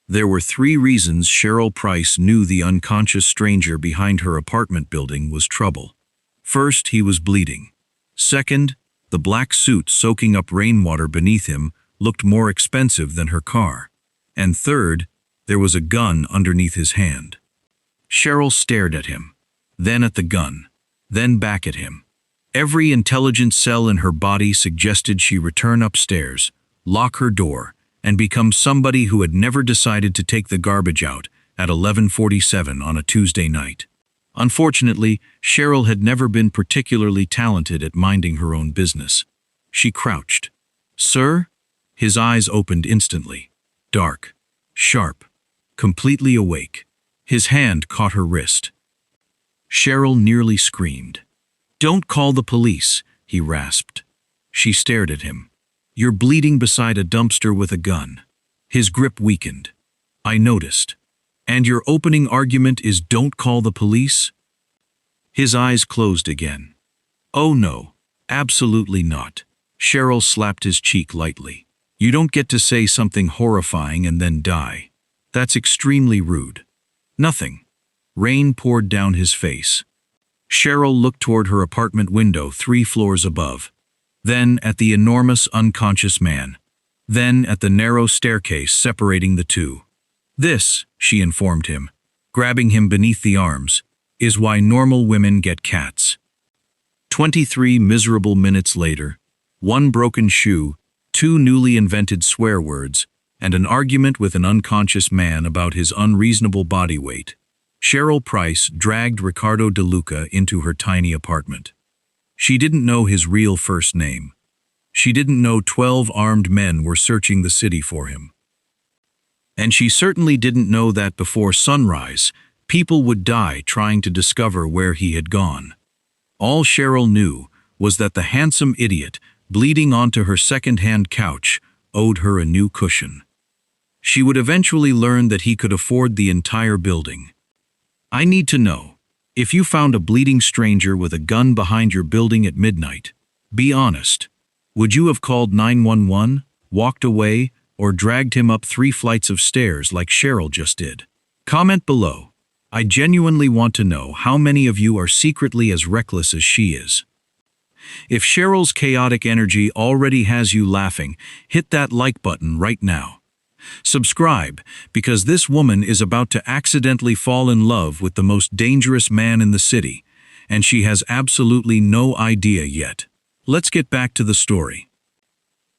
There were 3 reasons Cheryl Price knew the unconscious stranger behind her apartment building was trouble. First, he was bleeding. Second, the black suit soaking up rainwater beneath him looked more expensive than her car. And third, there was a gun underneath his hand. Cheryl stared at him, then at the gun, then back at him. Every intelligent cell in her body suggested she return upstairs, lock her door, and become somebody who had never decided to take the garbage out at 11:47 on a Tuesday night. Unfortunately, Cheryl had never been particularly talented at minding her own business. She crouched. "Sir?" His eyes opened instantly. Dark, sharp, completely awake. His hand caught her wrist. Cheryl nearly screamed. "Don't call the police," he rasped. She stared at him. "You're bleeding beside a dumpster with a gun." His grip weakened. "I noticed. And your opening argument is don't call the police?" His eyes closed again. "Oh no, absolutely not." Cheryl slapped his cheek lightly. "You don't get to say something horrifying and then die. That's extremely rude." "Nothing." Rain poured down his face. Cheryl looked toward her apartment window 3 floors above, then at the enormous unconscious man, then at the narrow staircase separating the two. "This," she informed him, grabbing him beneath the arms, "is why normal women get cats." 23 miserable minutes later, 1 broken shoe, 2 newly invented swear words, and an argument with an unconscious man about his unreasonable body weight. Cheryl Price dragged Riccardo De Luca into her tiny apartment. She didn't know his real first name. She didn't know 12 armed men were searching the city for him. And she certainly didn't know that before sunrise, people would die trying to discover where he had gone. All Cheryl knew was that the handsome idiot, bleeding onto her second-hand couch, owed her a new cushion. She would eventually learn that he could afford the entire building. "I need to know, if you found a bleeding stranger with a gun behind your building at midnight, be honest. Would you have called 911, walked away, or dragged him up 3 flights of stairs like Cheryl just did? Comment below. I genuinely want to know how many of you are secretly as reckless as she is. If Cheryl's chaotic energy already has you laughing, hit that like button right now. Subscribe, because this woman is about to accidentally fall in love with the most dangerous man in the city, and she has absolutely no idea yet. Let's get back to the story.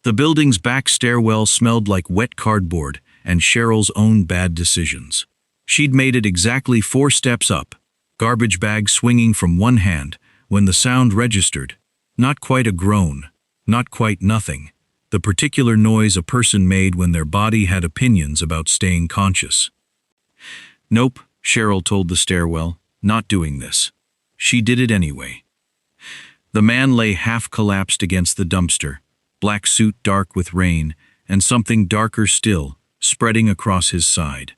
The building's back stairwell smelled like wet cardboard and Cheryl's own bad decisions. She'd made it exactly 4 steps up, garbage bag swinging from one hand, when the sound registered. Not quite a groan, not quite nothing. The particular noise a person made when their body had opinions about staying conscious. "Nope," Cheryl told the stairwell, "not doing this." She did it anyway. The man lay half-collapsed against the dumpster, black suit dark with rain, and something darker still, spreading across his side.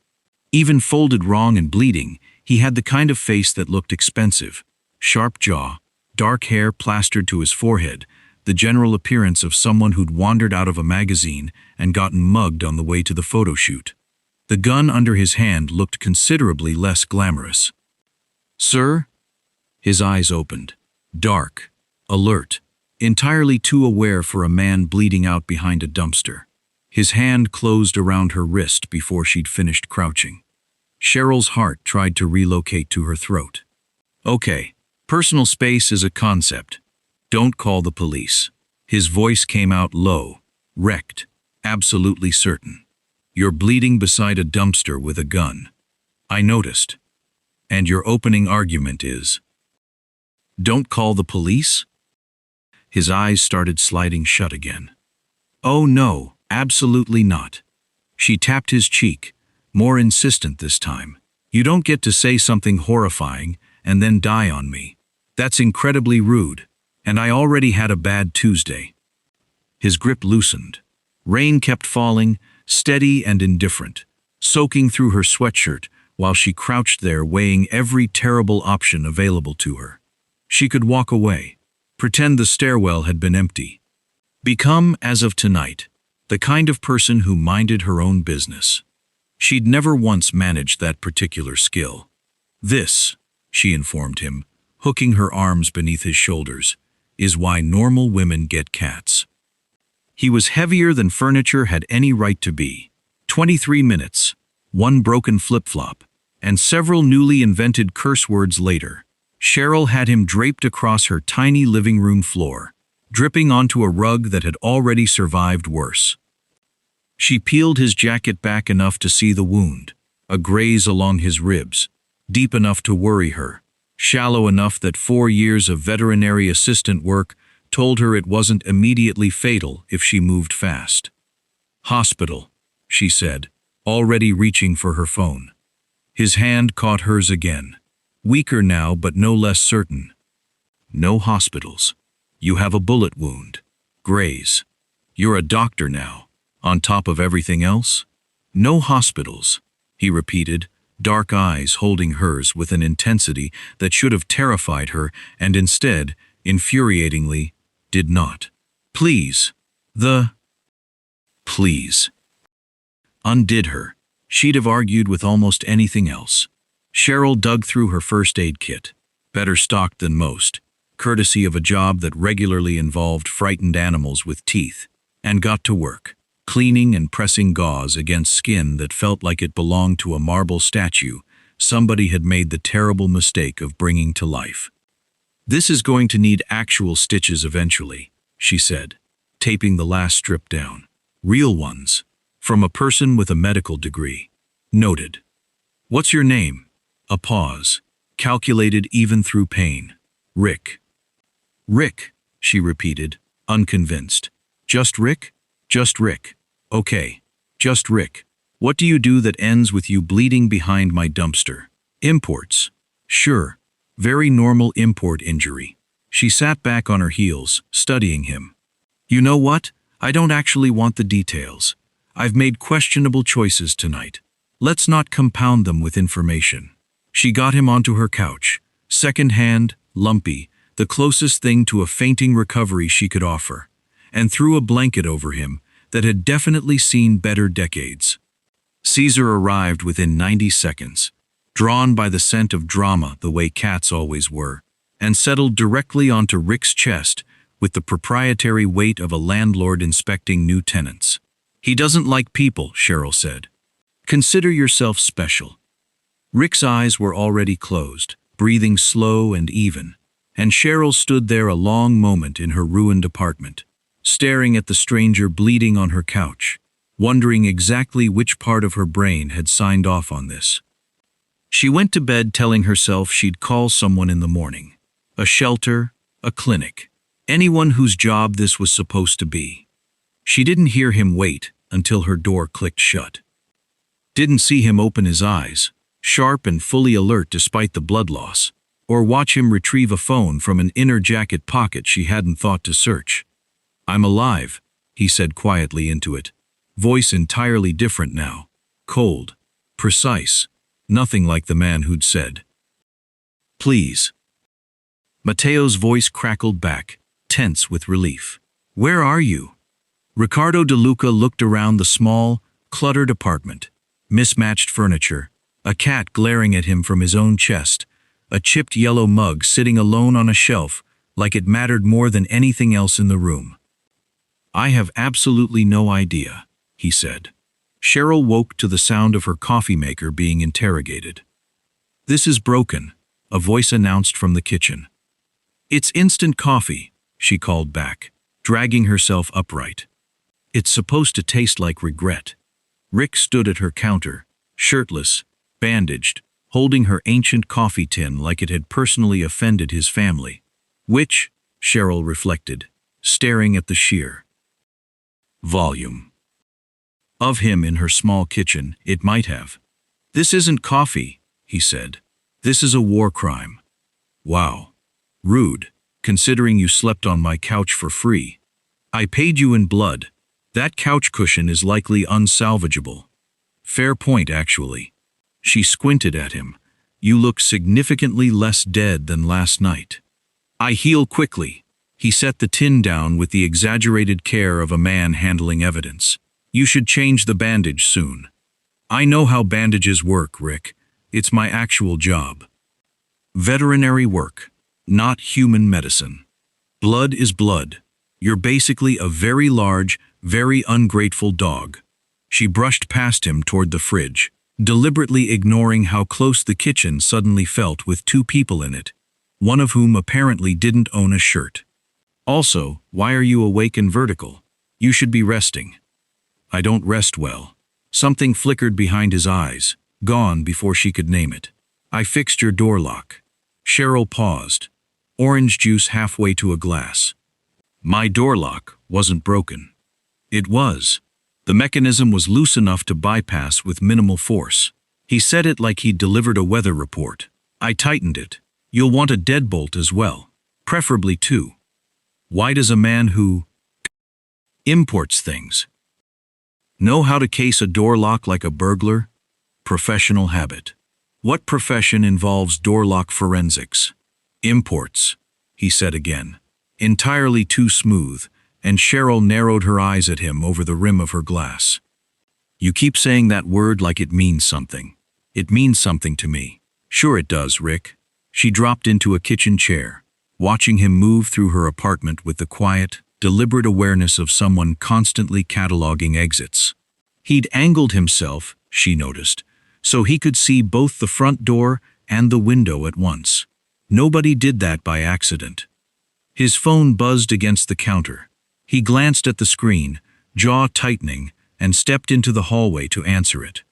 Even folded wrong and bleeding, he had the kind of face that looked expensive. Sharp jaw, dark hair plastered to his forehead, the general appearance of someone who'd wandered out of a magazine and gotten mugged on the way to the photo shoot. The gun under his hand looked considerably less glamorous. "Sir?" His eyes opened. Dark, alert, entirely too aware for a man bleeding out behind a dumpster. His hand closed around her wrist before she'd finished crouching. Cheryl's heart tried to relocate to her throat. "Okay, personal space is a concept. Don't call the police." His voice came out low, wrecked, absolutely certain. "You're bleeding beside a dumpster with a gun. I noticed. And your opening argument is, don't call the police?" His eyes started sliding shut again. "Oh no, absolutely not." She tapped his cheek, more insistent this time. "You don't get to say something horrifying and then die on me. That's incredibly rude. And I already had a bad Tuesday." His grip loosened. Rain kept falling, steady and indifferent, soaking through her sweatshirt while she crouched there weighing every terrible option available to her. She could walk away, pretend the stairwell had been empty. Become, as of tonight, the kind of person who minded her own business. She'd never once managed that particular skill. This, she informed him, hooking her arms beneath his shoulders, is why normal women get cats. He was heavier than furniture had any right to be. 23 minutes, one broken flip-flop, and several newly invented curse words later, Cheryl had him draped across her tiny living room floor, dripping onto a rug that had already survived worse. She peeled his jacket back enough to see the wound, a graze along his ribs, deep enough to worry her, shallow enough that 4 years of veterinary assistant work told her it wasn't immediately fatal if she moved fast. "Hospital," she said, already reaching for her phone. His hand caught hers again, weaker now but no less certain. "No hospitals. You have a bullet wound. Graze. You're a doctor now, on top of everything else? No hospitals," he repeated, dark eyes holding hers with an intensity that should have terrified her and instead, infuriatingly, did not. "Please. Please." Undid her. She'd have argued with almost anything else. Cheryl dug through her first aid kit, better stocked than most, courtesy of a job that regularly involved frightened animals with teeth, and got to work, cleaning and pressing gauze against skin that felt like it belonged to a marble statue somebody had made the terrible mistake of bringing to life. "This is going to need actual stitches eventually," she said, taping the last strip down. "Real ones, from a person with a medical degree." Noted. "What's your name?" A pause, calculated even through pain. "Rick." "Rick," she repeated, unconvinced. "Just Rick? Just Rick. Okay, just Rick. What do you do that ends with you bleeding behind my dumpster?" "Imports." "Sure. Very normal import injury." She sat back on her heels, studying him. "You know what? I don't actually want the details. I've made questionable choices tonight. Let's not compound them with information." She got him onto her couch, second-hand, lumpy, the closest thing to a fainting recovery she could offer, and threw a blanket over him that had definitely seen better decades. Caesar arrived within 90 seconds, drawn by the scent of drama the way cats always were, and settled directly onto Rick's chest with the proprietary weight of a landlord inspecting new tenants. "He doesn't like people," Cheryl said. "Consider yourself special." Rick's eyes were already closed, breathing slow and even, and Cheryl stood there a long moment in her ruined apartment, staring at the stranger bleeding on her couch, wondering exactly which part of her brain had signed off on this. She went to bed telling herself she'd call someone in the morning. A shelter, a clinic, anyone whose job this was supposed to be. She didn't hear him wait until her door clicked shut. Didn't see him open his eyes, sharp and fully alert despite the blood loss, or watch him retrieve a phone from an inner jacket pocket she hadn't thought to search. "I'm alive," he said quietly into it, voice entirely different now, cold, precise, nothing like the man who'd said, "Please." Mateo's voice crackled back, tense with relief. "Where are you?" Riccardo De Luca looked around the small, cluttered apartment, mismatched furniture, a cat glaring at him from his own chest, a chipped yellow mug sitting alone on a shelf like it mattered more than anything else in the room. "I have absolutely no idea," he said. Cheryl woke to the sound of her coffee maker being interrogated. "This is broken," a voice announced from the kitchen. "It's instant coffee," she called back, dragging herself upright. "It's supposed to taste like regret." Rick stood at her counter, shirtless, bandaged, holding her ancient coffee tin like it had personally offended his family. Which, Cheryl reflected, staring at the sheer volume of him in her small kitchen, it might have. "This isn't coffee," he said. "This is a war crime." "Wow. Rude, considering you slept on my couch for free. I paid you in blood. That couch cushion is likely unsalvageable." "Fair point, actually." She squinted at him. "You look significantly less dead than last night." "I heal quickly." He set the tin down with the exaggerated care of a man handling evidence. "You should change the bandage soon." I know how bandages work, Rick. It's my actual job. Veterinary work, not human medicine. Blood is blood. You're basically a very large, very ungrateful dog. She brushed past him toward the fridge, deliberately ignoring how close the kitchen suddenly felt with two people in it, one of whom apparently didn't own a shirt. Also, why are you awake and vertical? You should be resting. I don't rest well. Something flickered behind his eyes, gone before she could name it. I fixed your door lock. Cheryl paused, orange juice halfway to a glass. My door lock wasn't broken. It was. The mechanism was loose enough to bypass with minimal force. He said it like he'd delivered a weather report. I tightened it. You'll want a deadbolt as well, preferably two. Why does a man who imports things know how to case a door lock like a burglar? Professional habit. What profession involves door lock forensics? Imports, he said again, entirely too smooth, and Cheryl narrowed her eyes at him over the rim of her glass. You keep saying that word like it means something. It means something to me. Sure it does, Rick. She dropped into a kitchen chair, watching him move through her apartment with the quiet, deliberate awareness of someone constantly cataloging exits. He'd angled himself, she noticed, so he could see both the front door and the window at once. Nobody did that by accident. His phone buzzed against the counter. He glanced at the screen, jaw tightening, and stepped into the hallway to answer it.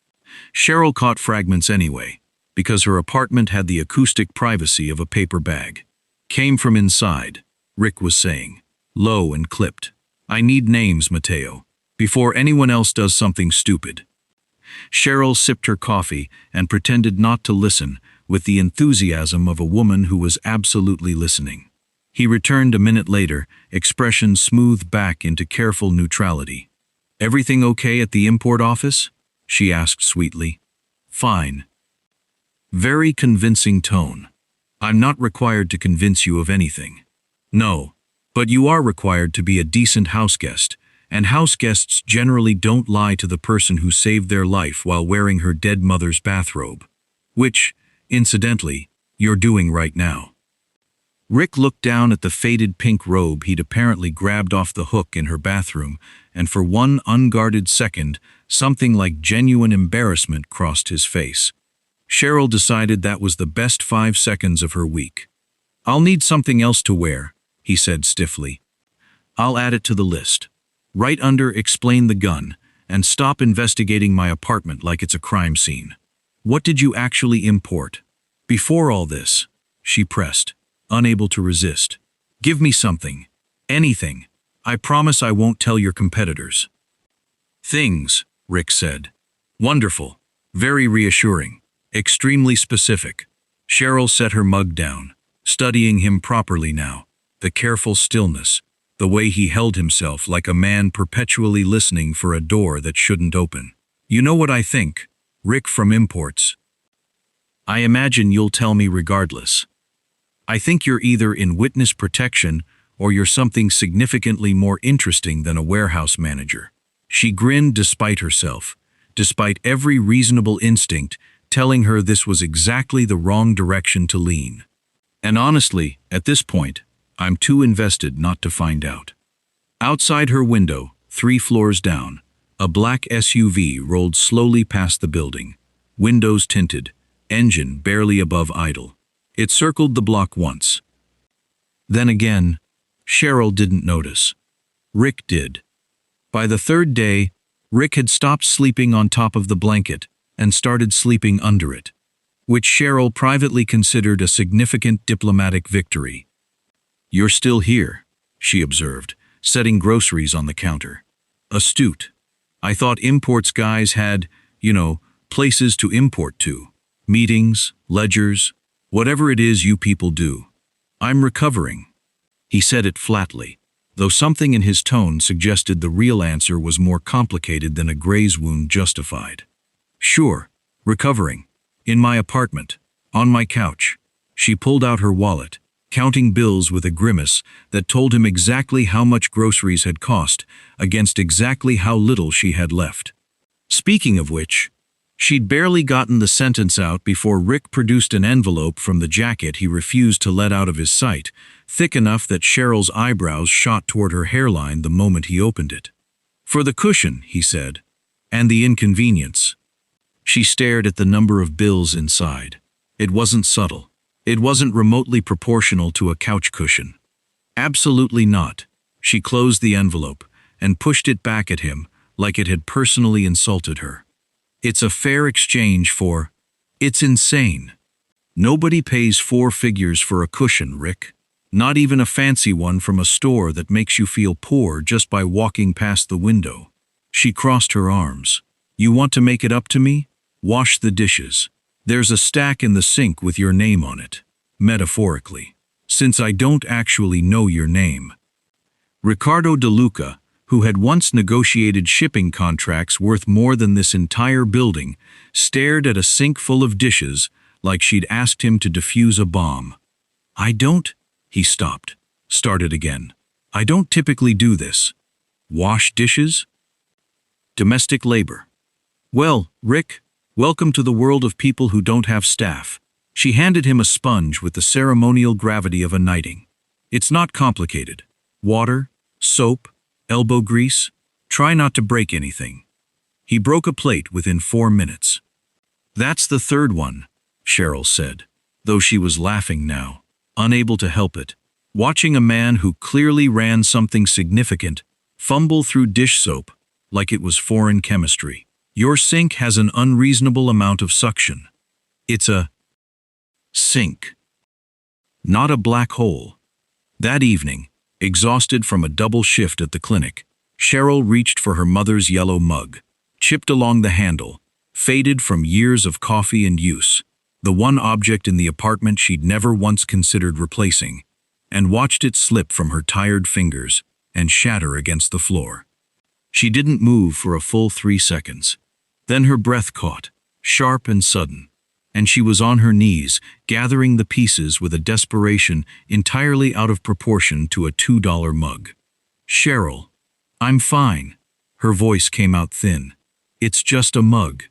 Cheryl caught fragments anyway, because her apartment had the acoustic privacy of a paper bag. Came from inside, Rick was saying, low and clipped. I need names, Mateo, before anyone else does something stupid. Cheryl sipped her coffee and pretended not to listen with the enthusiasm of a woman who was absolutely listening. He returned a minute later, expression smoothed back into careful neutrality. Everything okay at the import office? She asked sweetly. Fine. Very convincing tone. I'm not required to convince you of anything. No, but you are required to be a decent houseguest, and houseguests generally don't lie to the person who saved their life while wearing her dead mother's bathrobe. Which, incidentally, you're doing right now. Rick looked down at the faded pink robe he'd apparently grabbed off the hook in her bathroom, and for one unguarded second, something like genuine embarrassment crossed his face. Cheryl decided that was the best 5 seconds of her week. I'll need something else to wear, he said stiffly. I'll add it to the list. Right under explain the gun, and stop investigating my apartment like it's a crime scene. What did you actually import? Before all this, she pressed, unable to resist. Give me something. Anything. I promise I won't tell your competitors. Things, Rick said. Wonderful. Very reassuring. Extremely specific. Cheryl set her mug down, studying him properly now. The careful stillness, the way he held himself like a man perpetually listening for a door that shouldn't open. You know what I think, Rick from Imports. I imagine you'll tell me regardless. I think you're either in witness protection or you're something significantly more interesting than a warehouse manager. She grinned despite herself, despite every reasonable instinct telling her this was exactly the wrong direction to lean. And honestly, at this point, I'm too invested not to find out. Outside her window, 3 floors down, a black SUV rolled slowly past the building, windows tinted, engine barely above idle. It circled the block once. Then again, Cheryl didn't notice. Rick did. By the 3rd day, Rick had stopped sleeping on top of the blanket and started sleeping under it, which Cheryl privately considered a significant diplomatic victory. You're still here, she observed, setting groceries on the counter. Astute. I thought imports guys had, places to import to. Meetings, ledgers, whatever it is you people do. I'm recovering. He said it flatly, though something in his tone suggested the real answer was more complicated than a graze wound justified. Sure, recovering. In my apartment, on my couch. She pulled out her wallet, counting bills with a grimace that told him exactly how much groceries had cost against exactly how little she had left. Speaking of which, She'd barely gotten the sentence out before Rick produced an envelope from the jacket he refused to let out of his sight, thick enough that Cheryl's eyebrows shot toward her hairline the moment he opened it. "For the cushion," he said, "and the inconvenience." She stared at the number of bills inside. It wasn't subtle. It wasn't remotely proportional to a couch cushion. Absolutely not. She closed the envelope and pushed it back at him like it had personally insulted her. "It's a fair exchange for—" "It's insane. Nobody pays 4 figures for a cushion, Rick. Not even a fancy one from a store that makes you feel poor just by walking past the window." She crossed her arms. "You want to make it up to me? Wash the dishes. There's a stack in the sink with your name on it. Metaphorically. Since I don't actually know your name." Riccardo De Luca, who had once negotiated shipping contracts worth more than this entire building, stared at a sink full of dishes like she'd asked him to defuse a bomb. "I don't—" He stopped. Started again. "I don't typically do this." "Wash dishes?" "Domestic labor." "Well, Rick, welcome to the world of people who don't have staff." She handed him a sponge with the ceremonial gravity of a knighting. "It's not complicated. Water, soap, elbow grease. Try not to break anything." He broke a plate within 4 minutes. "That's the third one," Cheryl said, though she was laughing now, unable to help it, watching a man who clearly ran something significant fumble through dish soap like it was foreign chemistry. "Your sink has an unreasonable amount of suction. It's a sink, not a black hole." That evening, exhausted from a double shift at the clinic, Cheryl reached for her mother's yellow mug, chipped along the handle, faded from years of coffee and use, the one object in the apartment she'd never once considered replacing, and watched it slip from her tired fingers and shatter against the floor. She didn't move for a full 3 seconds. Then her breath caught, sharp and sudden, and she was on her knees, gathering the pieces with a desperation entirely out of proportion to a $2 mug. "Cheryl, I'm fine." Her voice came out thin. "It's just a mug."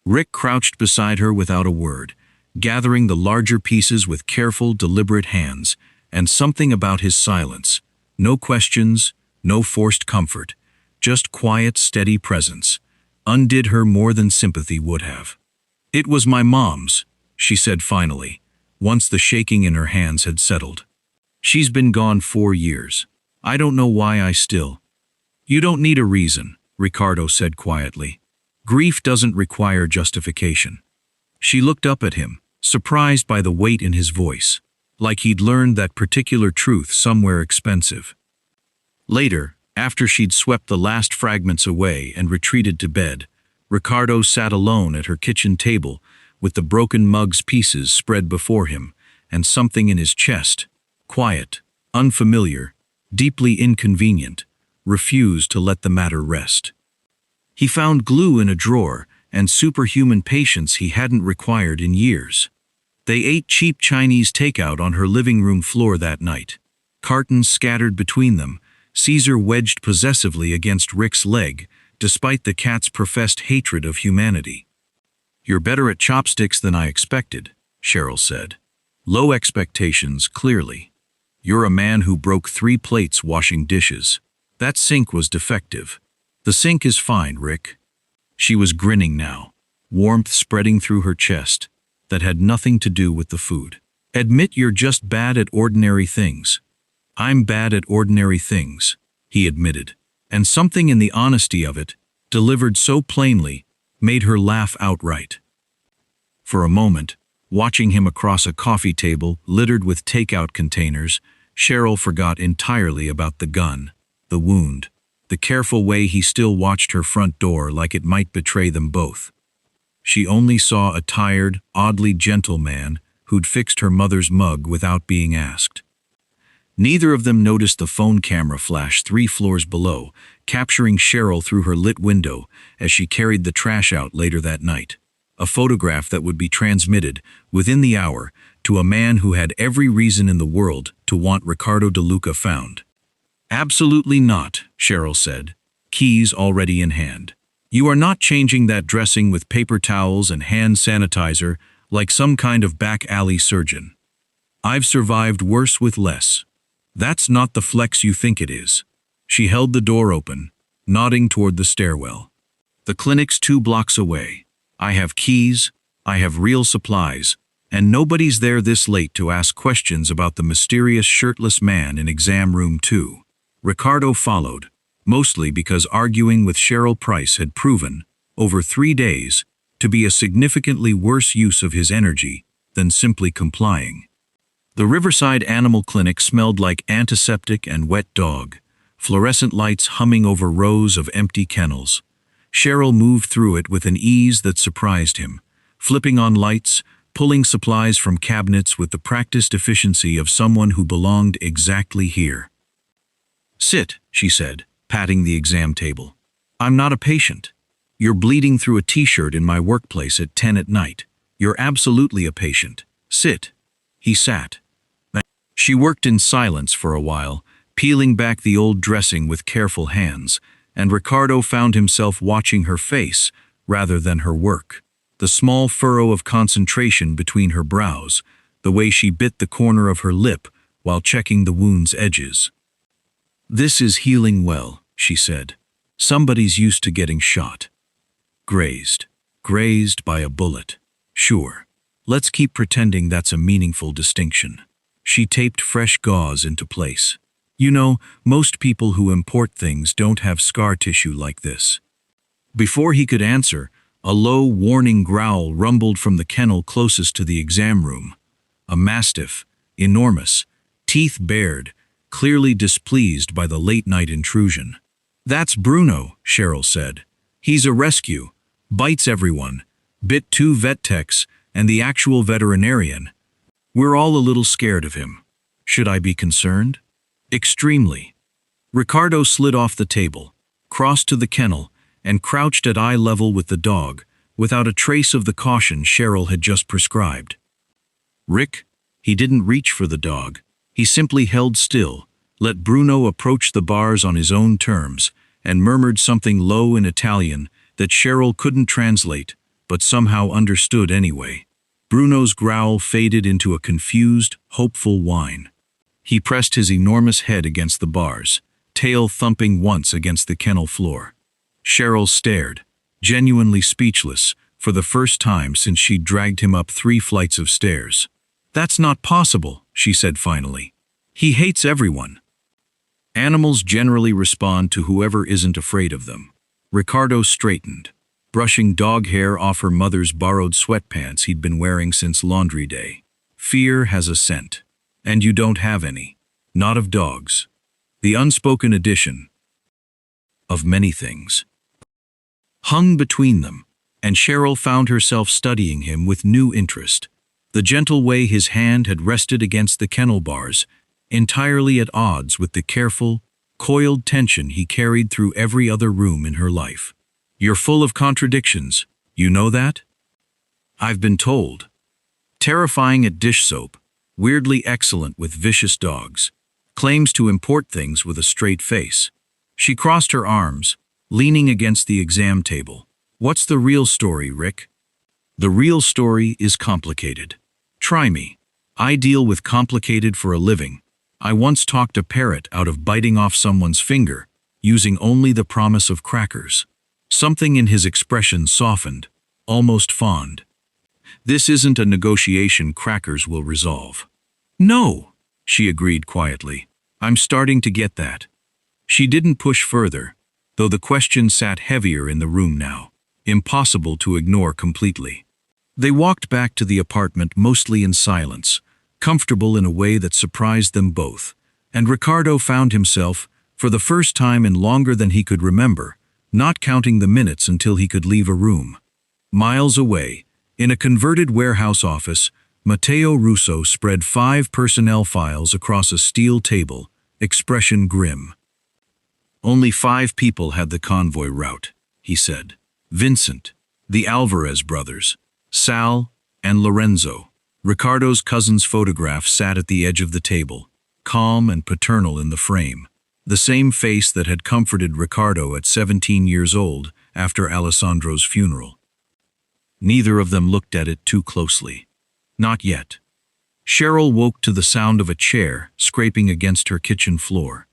Rick crouched beside her without a word, gathering the larger pieces with careful, deliberate hands, and something about his silence. No questions, no forced comfort, just quiet, steady presence. Undid her more than sympathy would have. "It was my mom's," she said finally, once the shaking in her hands had settled. "She's been gone 4 years. I don't know why I still—" "You don't need a reason," Riccardo said quietly. "Grief doesn't require justification." She looked up at him, surprised by the weight in his voice, like he'd learned that particular truth somewhere expensive. Later, after she'd swept the last fragments away and retreated to bed, Riccardo sat alone at her kitchen table with the broken mug's pieces spread before him and something in his chest, quiet, unfamiliar, deeply inconvenient, refused to let the matter rest. He found glue in a drawer and superhuman patience he hadn't required in years. They ate cheap Chinese takeout on her living room floor that night. Cartons scattered between them, Caesar wedged possessively against Rick's leg, despite the cat's professed hatred of humanity. "You're better at chopsticks than I expected," Cheryl said. "Low expectations, clearly. You're a man who broke 3 plates washing dishes. That sink was defective. The sink is fine, Rick." She was grinning now, warmth spreading through her chest, that had nothing to do with the food. "Admit you're just bad at ordinary things." "I'm bad at ordinary things," he admitted, and something in the honesty of it, delivered so plainly, made her laugh outright. For a moment, watching him across a coffee table littered with takeout containers, Cheryl forgot entirely about the gun, the wound, the careful way he still watched her front door like it might betray them both. She only saw a tired, oddly gentle man who'd fixed her mother's mug without being asked. Neither of them noticed the phone camera flash 3 floors below, capturing Cheryl through her lit window as she carried the trash out later that night. A photograph that would be transmitted, within the hour, to a man who had every reason in the world to want Riccardo De Luca found. "Absolutely not," Cheryl said, keys already in hand. You are not changing that dressing with paper towels and hand sanitizer like some kind of back alley surgeon. I've survived worse with less. That's not the flex you think it is. She held the door open, nodding toward the stairwell. The clinic's 2 blocks away. I have keys, I have real supplies, and nobody's there this late to ask questions about the mysterious shirtless man in exam room 2. Riccardo followed, mostly because arguing with Cheryl Price had proven, over 3 days, to be a significantly worse use of his energy than simply complying. The Riverside Animal Clinic smelled like antiseptic and wet dog, fluorescent lights humming over rows of empty kennels. Cheryl moved through it with an ease that surprised him, flipping on lights, pulling supplies from cabinets with the practiced efficiency of someone who belonged exactly here. "Sit," she said, patting the exam table. "I'm not a patient. You're bleeding through a t-shirt in my workplace at 10 at night. You're absolutely a patient. Sit." He sat. She worked in silence for a while, peeling back the old dressing with careful hands, and Riccardo found himself watching her face rather than her work. The small furrow of concentration between her brows, the way she bit the corner of her lip while checking the wound's edges. "This is healing well," she said. "Somebody's used to getting shot. Grazed by a bullet. Sure. Let's keep pretending that's a meaningful distinction." She taped fresh gauze into place. "You know, most people who import things don't have scar tissue like this." Before he could answer, a low, warning growl rumbled from the kennel closest to the exam room. A mastiff, enormous, teeth bared, clearly displeased by the late-night intrusion. "That's Bruno," Cheryl said. "He's a rescue. Bites everyone. Bit 2 vet techs and the actual veterinarian. We're all a little scared of him. Should I be concerned?" "Extremely." Riccardo slid off the table, crossed to the kennel, and crouched at eye level with the dog, without a trace of the caution Cheryl had just prescribed. "Rick," he didn't reach for the dog. He simply held still, let Bruno approach the bars on his own terms, and murmured something low in Italian that Cheryl couldn't translate, but somehow understood anyway. Bruno's growl faded into a confused, hopeful whine. He pressed his enormous head against the bars, tail thumping once against the kennel floor. Cheryl stared, genuinely speechless, for the first time since she'd dragged him up 3 flights of stairs. "That's not possible," she said finally. "He hates everyone." Animals generally respond to whoever isn't afraid of them. Riccardo straightened, brushing dog hair off her mother's borrowed sweatpants he'd been wearing since laundry day. "Fear has a scent. And you don't have any. Not of dogs. The unspoken addition of many things." Hung between them, and Cheryl found herself studying him with new interest. The gentle way his hand had rested against the kennel bars, entirely at odds with the careful, coiled tension he carried through every other room in her life. "You're full of contradictions. You know that?" "I've been told." Terrifying at dish soap, weirdly excellent with vicious dogs, claims to import things with a straight face. She crossed her arms, leaning against the exam table. "What's the real story, Rick?" "The real story is complicated. Try me. I deal with complicated for a living. I once talked a parrot out of biting off someone's finger, using only the promise of crackers." Something in his expression softened, almost fond. "This isn't a negotiation crackers will resolve." "No," she agreed quietly. "I'm starting to get that." She didn't push further, though the question sat heavier in the room now, impossible to ignore completely. They walked back to the apartment mostly in silence, comfortable in a way that surprised them both, and Riccardo found himself, for the first time in longer than he could remember, not counting the minutes until he could leave a room. Miles away, in a converted warehouse office, Matteo Russo spread 5 personnel files across a steel table, expression grim. "Only 5 people had the convoy route," he said. "Vincent, the Alvarez brothers, Sal, and Lorenzo." Riccardo's cousin's photograph sat at the edge of the table, calm and paternal in the frame. The same face that had comforted Riccardo at 17 years old after Alessandro's funeral. Neither of them looked at it too closely. Not yet. Cheryl woke to the sound of a chair scraping against her kitchen floor.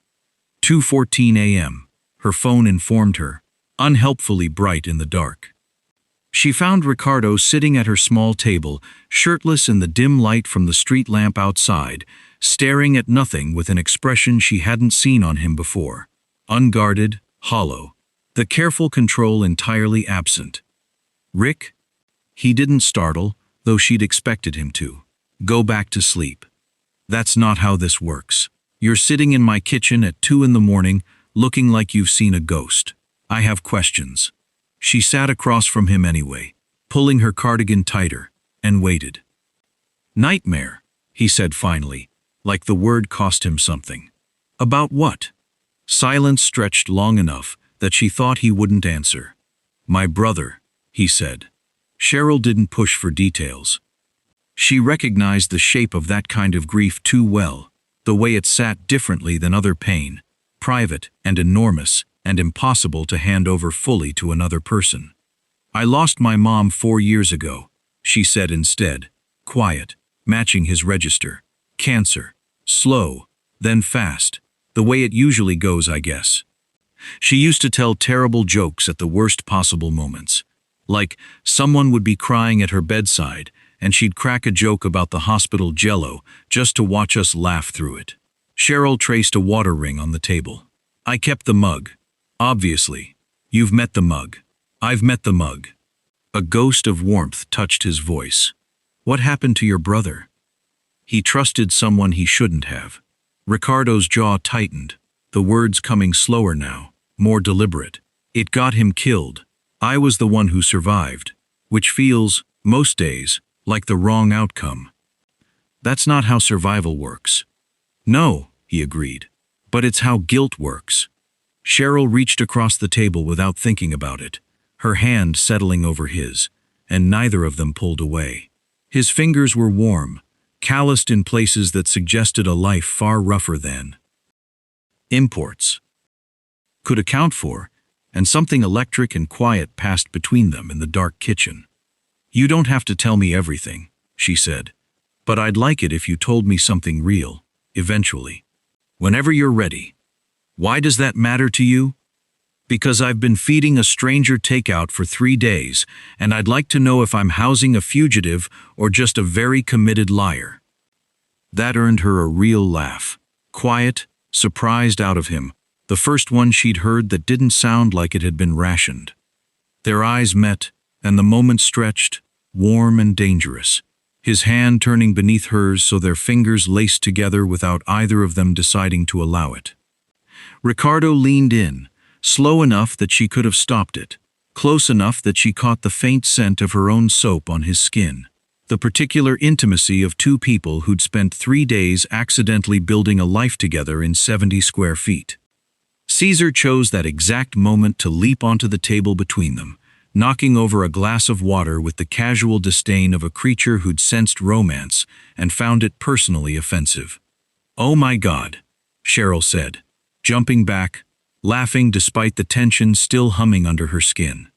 2:14 a.m., her phone informed her, unhelpfully bright in the dark. She found Riccardo sitting at her small table, shirtless in the dim light from the street lamp outside, staring at nothing with an expression she hadn't seen on him before. Unguarded, hollow, the careful control entirely absent. Rick? He didn't startle, though she'd expected him to. Go back to sleep. That's not how this works. You're sitting in my kitchen at 2 in the morning, looking like you've seen a ghost. I have questions. She sat across from him anyway, pulling her cardigan tighter, and waited. Nightmare, he said finally, like the word cost him something. About what? Silence stretched long enough that she thought he wouldn't answer. My brother, he said. Cheryl didn't push for details. She recognized the shape of that kind of grief too well, the way it sat differently than other pain, private and enormous and impossible to hand over fully to another person. I lost my mom 4 years ago, she said instead, quiet, matching his register. Cancer. Slow, then fast, the way it usually goes, I guess. She used to tell terrible jokes at the worst possible moments. Like, someone would be crying at her bedside, and she'd crack a joke about the hospital jello just to watch us laugh through it. Cheryl traced a water ring on the table. I kept the mug. Obviously. You've met the mug. I've met the mug. A ghost of warmth touched his voice. What happened to your brother? He trusted someone he shouldn't have. Riccardo's jaw tightened, the words coming slower now, more deliberate. It got him killed. I was the one who survived, which feels, most days, like the wrong outcome. That's not how survival works. No, he agreed, but it's how guilt works. Cheryl reached across the table without thinking about it, her hand settling over his, and neither of them pulled away. His fingers were warm, calloused in places that suggested a life far rougher than imports could account for, and something electric and quiet passed between them in the dark kitchen. You don't have to tell me everything, she said, but I'd like it if you told me something real, eventually. Whenever you're ready. Why does that matter to you? Because I've been feeding a stranger takeout for 3 days, and I'd like to know if I'm housing a fugitive or just a very committed liar. That earned her a real laugh, quiet, surprised out of him, the first one she'd heard that didn't sound like it had been rationed. Their eyes met, and the moment stretched, warm and dangerous, his hand turning beneath hers so their fingers laced together without either of them deciding to allow it. Riccardo leaned in, slow enough that she could have stopped it, close enough that she caught the faint scent of her own soap on his skin, the particular intimacy of two people who'd spent 3 days accidentally building a life together in 70 square feet. Caesar chose that exact moment to leap onto the table between them, knocking over a glass of water with the casual disdain of a creature who'd sensed romance and found it personally offensive. Oh my God, Cheryl said, jumping back, laughing despite the tension still humming under her skin.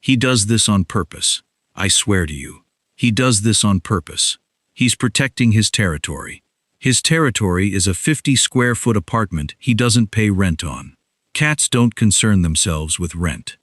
He does this on purpose, I swear to you. He does this on purpose. He's protecting his territory. His territory is a 50-square-foot apartment he doesn't pay rent on. Cats don't concern themselves with rent.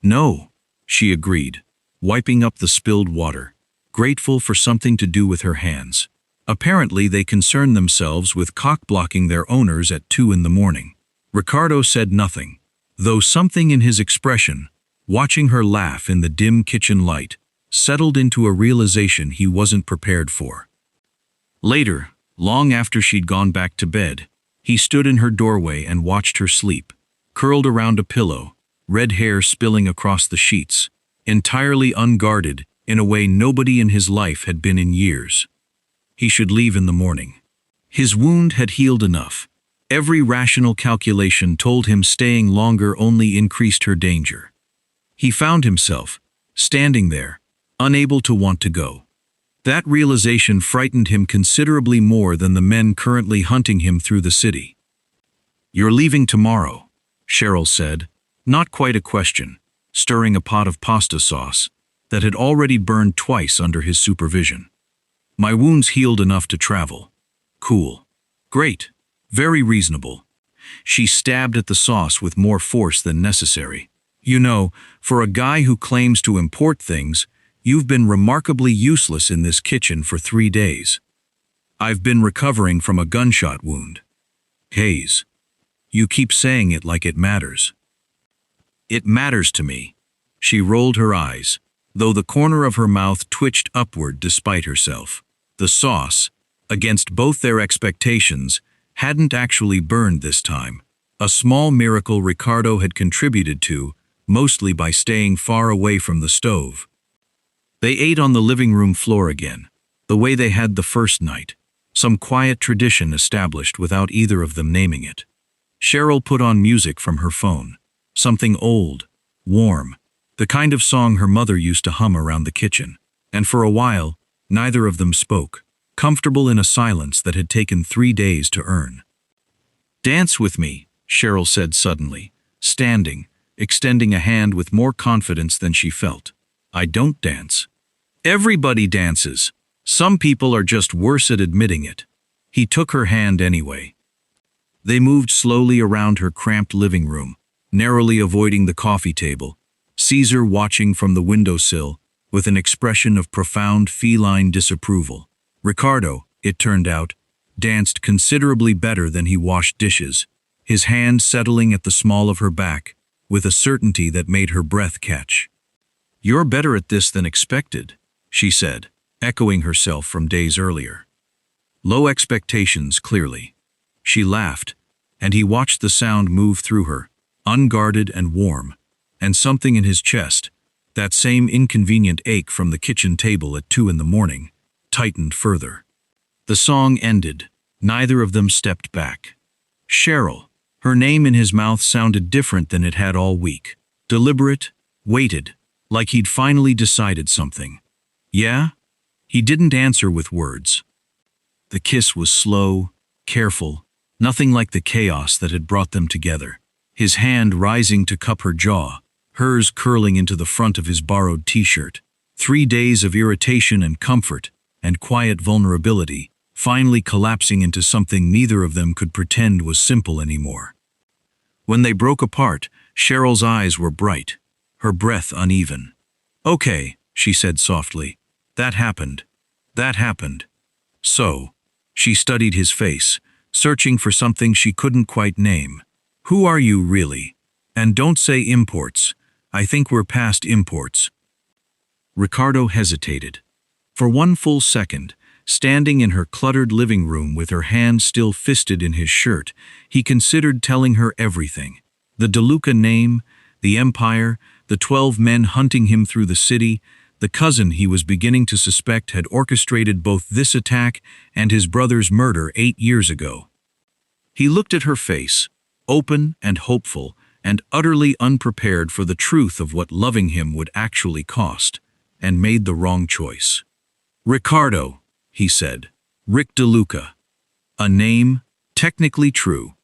No, she agreed, wiping up the spilled water, grateful for something to do with her hands. Apparently they concern themselves with cock-blocking their owners at 2 in the morning. Riccardo said nothing, though something in his expression, watching her laugh in the dim kitchen light, settled into a realization he wasn't prepared for. Later, long after she'd gone back to bed, he stood in her doorway and watched her sleep, curled around a pillow, red hair spilling across the sheets, entirely unguarded in a way nobody in his life had been in years. He should leave in the morning. His wound had healed enough. Every rational calculation told him staying longer only increased her danger. He found himself, standing there, unable to want to go. That realization frightened him considerably more than the men currently hunting him through the city. You're leaving tomorrow, Cheryl said, not quite a question, stirring a pot of pasta sauce that had already burned twice under his supervision. My wounds healed enough to travel. Cool. Great. Very reasonable. She stabbed at the sauce with more force than necessary. You know, for a guy who claims to import things, you've been remarkably useless in this kitchen for 3 days. I've been recovering from a gunshot wound. Hayes. You keep saying it like it matters. It matters to me. She rolled her eyes, though the corner of her mouth twitched upward despite herself. The sauce, against both their expectations, hadn't actually burned this time. A small miracle Riccardo had contributed to, mostly by staying far away from the stove. They ate on the living room floor again, the way they had the first night, some quiet tradition established without either of them naming it. Cheryl put on music from her phone, something old, warm, the kind of song her mother used to hum around the kitchen, and for a while, neither of them spoke, comfortable in a silence that had taken 3 days to earn. "Dance with me," Cheryl said suddenly, standing, extending a hand with more confidence than she felt. "I don't dance." "Everybody dances. Some people are just worse at admitting it." He took her hand anyway. They moved slowly around her cramped living room, narrowly avoiding the coffee table, Caesar watching from the windowsill with an expression of profound feline disapproval. Riccardo, it turned out, danced considerably better than he washed dishes, his hand settling at the small of her back, with a certainty that made her breath catch. "You're better at this than expected," she said, echoing herself from days earlier. Low expectations, clearly. She laughed, and he watched the sound move through her, unguarded and warm, and something in his chest, that same inconvenient ache from the kitchen table at 2 a.m, tightened further. The song ended. Neither of them stepped back. Cheryl, her name in his mouth sounded different than it had all week. Deliberate, weighted, like he'd finally decided something. "Yeah?" He didn't answer with words. The kiss was slow, careful, nothing like the chaos that had brought them together. His hand rising to cup her jaw, hers curling into the front of his borrowed t-shirt. 3 days of irritation and comfort, and quiet vulnerability, finally collapsing into something neither of them could pretend was simple anymore. When they broke apart, Cheryl's eyes were bright, her breath uneven. "Okay," she said softly. "That happened. That happened." "So?" She studied his face, searching for something she couldn't quite name. "Who are you, really? And don't say imports. I think we're past imports." Riccardo hesitated. For one full second, standing in her cluttered living room with her hand still fisted in his shirt, he considered telling her everything. The De Luca name, the empire, the 12 men hunting him through the city, the cousin he was beginning to suspect had orchestrated both this attack and his brother's murder 8 years ago. He looked at her face, open and hopeful, and utterly unprepared for the truth of what loving him would actually cost, and made the wrong choice. "Riccardo," he said. "Rick De Luca." A name, technically true.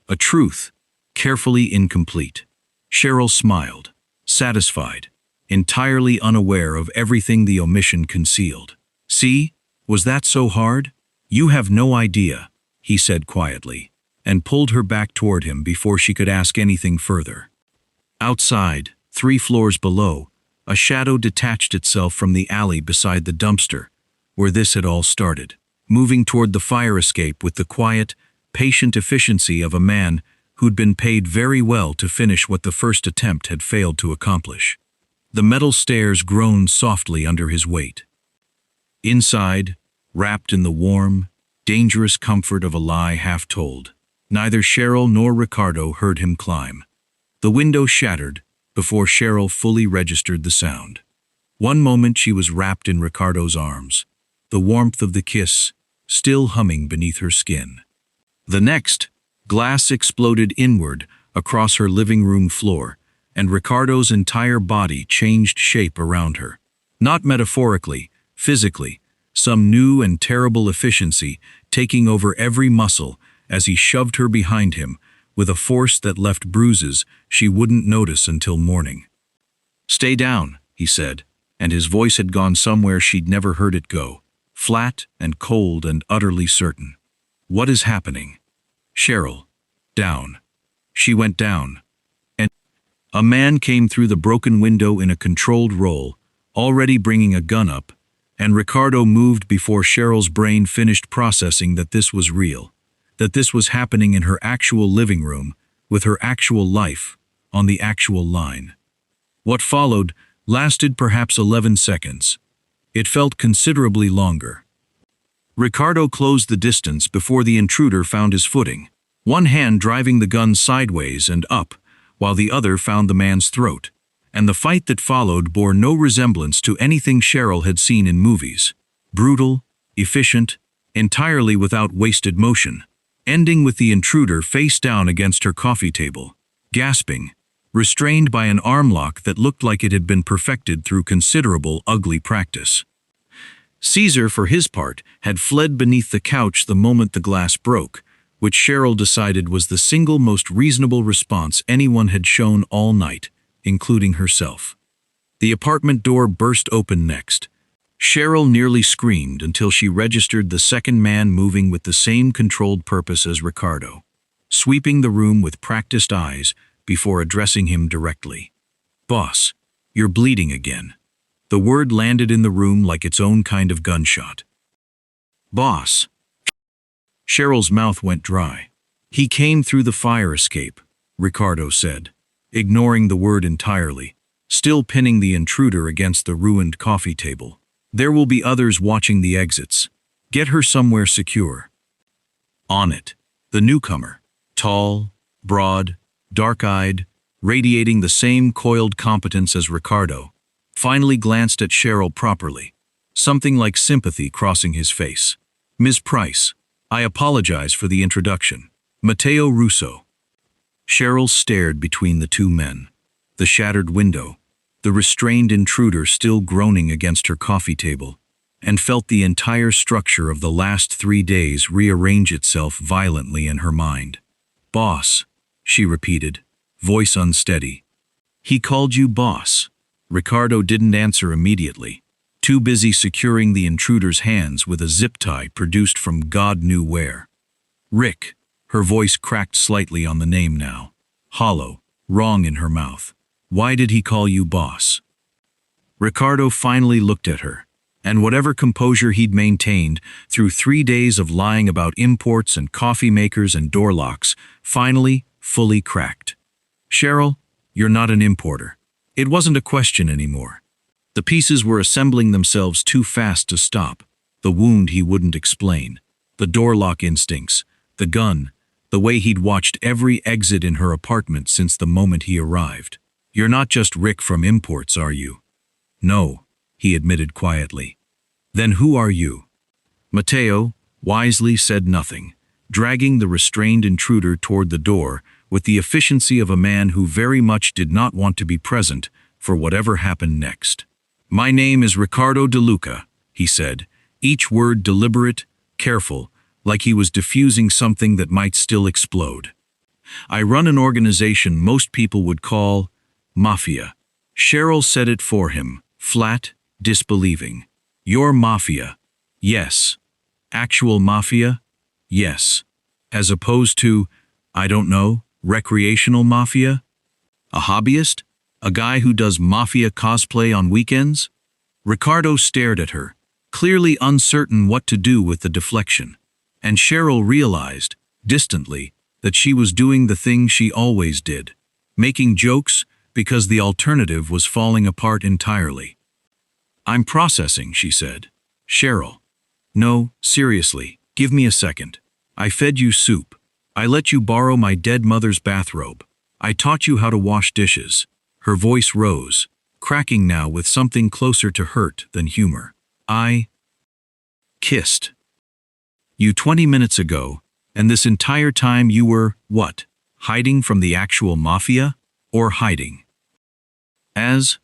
A truth, carefully incomplete. Cheryl smiled, satisfied, entirely unaware of everything the omission concealed. "See, was that so hard? You have no idea," he said quietly, and pulled her back toward him before she could ask anything further. Outside, 3 floors below, a shadow detached itself from the alley beside the dumpster, where this had all started, moving toward the fire escape with the quiet, patient efficiency of a man who'd been paid very well to finish what the first attempt had failed to accomplish. The metal stairs groaned softly under his weight. Inside, wrapped in the warm, dangerous comfort of a lie half told, neither Cheryl nor Riccardo heard him climb. The window shattered before Cheryl fully registered the sound. One moment she was wrapped in Riccardo's arms, the warmth of the kiss still humming beneath her skin. The next, glass exploded inward across her living room floor, and Riccardo's entire body changed shape around her. Not metaphorically, physically, some new and terrible efficiency taking over every muscle as he shoved her behind him with a force that left bruises she wouldn't notice until morning. Stay down, he said, and his voice had gone somewhere she'd never heard it go, flat and cold and utterly certain. What is happening? Cheryl. Down. She went down. And a man came through the broken window in a controlled roll, already bringing a gun up, and Riccardo moved before Cheryl's brain finished processing that this was real, that this was happening in her actual living room, with her actual life, on the actual line. What followed lasted perhaps 11 seconds. It felt considerably longer. Riccardo closed the distance before the intruder found his footing, one hand driving the gun sideways and up, while the other found the man's throat. And the fight that followed bore no resemblance to anything Cheryl had seen in movies. Brutal, efficient, entirely without wasted motion, ending with the intruder face down against her coffee table, gasping, restrained by an arm lock that looked like it had been perfected through considerable ugly practice. Caesar, for his part, had fled beneath the couch the moment the glass broke, which Cheryl decided was the single most reasonable response anyone had shown all night, including herself. The apartment door burst open next. Cheryl nearly screamed until she registered the second man moving with the same controlled purpose as Riccardo, sweeping the room with practiced eyes before addressing him directly. "Boss, you're bleeding again." The word landed in the room like its own kind of gunshot. "Boss." Cheryl's mouth went dry. "He came through the fire escape," Riccardo said, ignoring the word entirely, still pinning the intruder against the ruined coffee table. "There will be others watching the exits. Get her somewhere secure." On it, the newcomer, tall, broad, dark-eyed, radiating the same coiled competence as Riccardo, finally glanced at Cheryl properly, something like sympathy crossing his face. "Ms. Price, I apologize for the introduction. Matteo Russo." Cheryl stared between the two men, the shattered window, the restrained intruder still groaning against her coffee table, and felt the entire structure of the last 3 days rearrange itself violently in her mind. "Boss," she repeated, voice unsteady. "He called you boss." Riccardo didn't answer immediately, too busy securing the intruder's hands with a zip tie produced from God knew where. "Rick." Her voice cracked slightly on the name now, hollow, wrong in her mouth. "Why did he call you boss?" Riccardo finally looked at her, and whatever composure he'd maintained through 3 days of lying about imports and coffee makers and door locks, finally, fully cracked. "Cheryl, you're not an importer." It wasn't a question anymore. The pieces were assembling themselves too fast to stop. The wound he wouldn't explain, the door lock instincts, the gun, the way he'd watched every exit in her apartment since the moment he arrived. "You're not just Rick from imports, are you?" "No," he admitted quietly. "Then who are you?" Matteo wisely said nothing, dragging the restrained intruder toward the door with the efficiency of a man who very much did not want to be present for whatever happened next. "My name is Riccardo De Luca," he said, each word deliberate, careful, like he was diffusing something that might still explode. "I run an organization most people would call Mafia." Cheryl said it for him, flat, disbelieving. "Your Mafia?" "Yes." "Actual Mafia?" "Yes." "As opposed to, I don't know, recreational Mafia? A hobbyist? A guy who does Mafia cosplay on weekends?" Riccardo stared at her, clearly uncertain what to do with the deflection. And Cheryl realized, distantly, that she was doing the thing she always did, making jokes because the alternative was falling apart entirely. "I'm processing," she said. "Cheryl. No, seriously, give me a second. I fed you soup. I let you borrow my dead mother's bathrobe. I taught you how to wash dishes." Her voice rose, cracking now with something closer to hurt than humor. "I kissed you 20 minutes ago, and this entire time you were, what, hiding from the actual Mafia? Or hiding as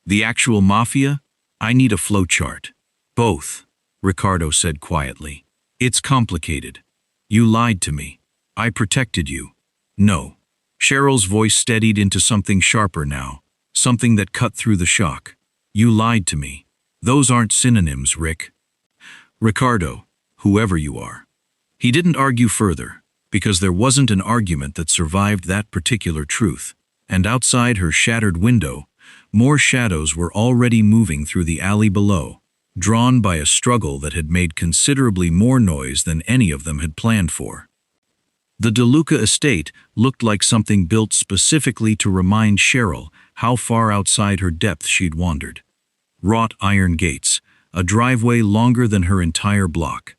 the actual Mafia? I need a flowchart." "Both," Riccardo said quietly. "It's complicated. You lied to me. I protected you." "No." Cheryl's voice steadied into something sharper now, something that cut through the shock. You lied to me. Those aren't synonyms, Rick. Riccardo, whoever you are. He didn't argue further, because there wasn't an argument that survived that particular truth, and outside her shattered window, more shadows were already moving through the alley below, drawn by a struggle that had made considerably more noise than any of them had planned for. The De Luca estate looked like something built specifically to remind Cheryl how far outside her depth she'd wandered. Wrought iron gates, a driveway longer than her entire block.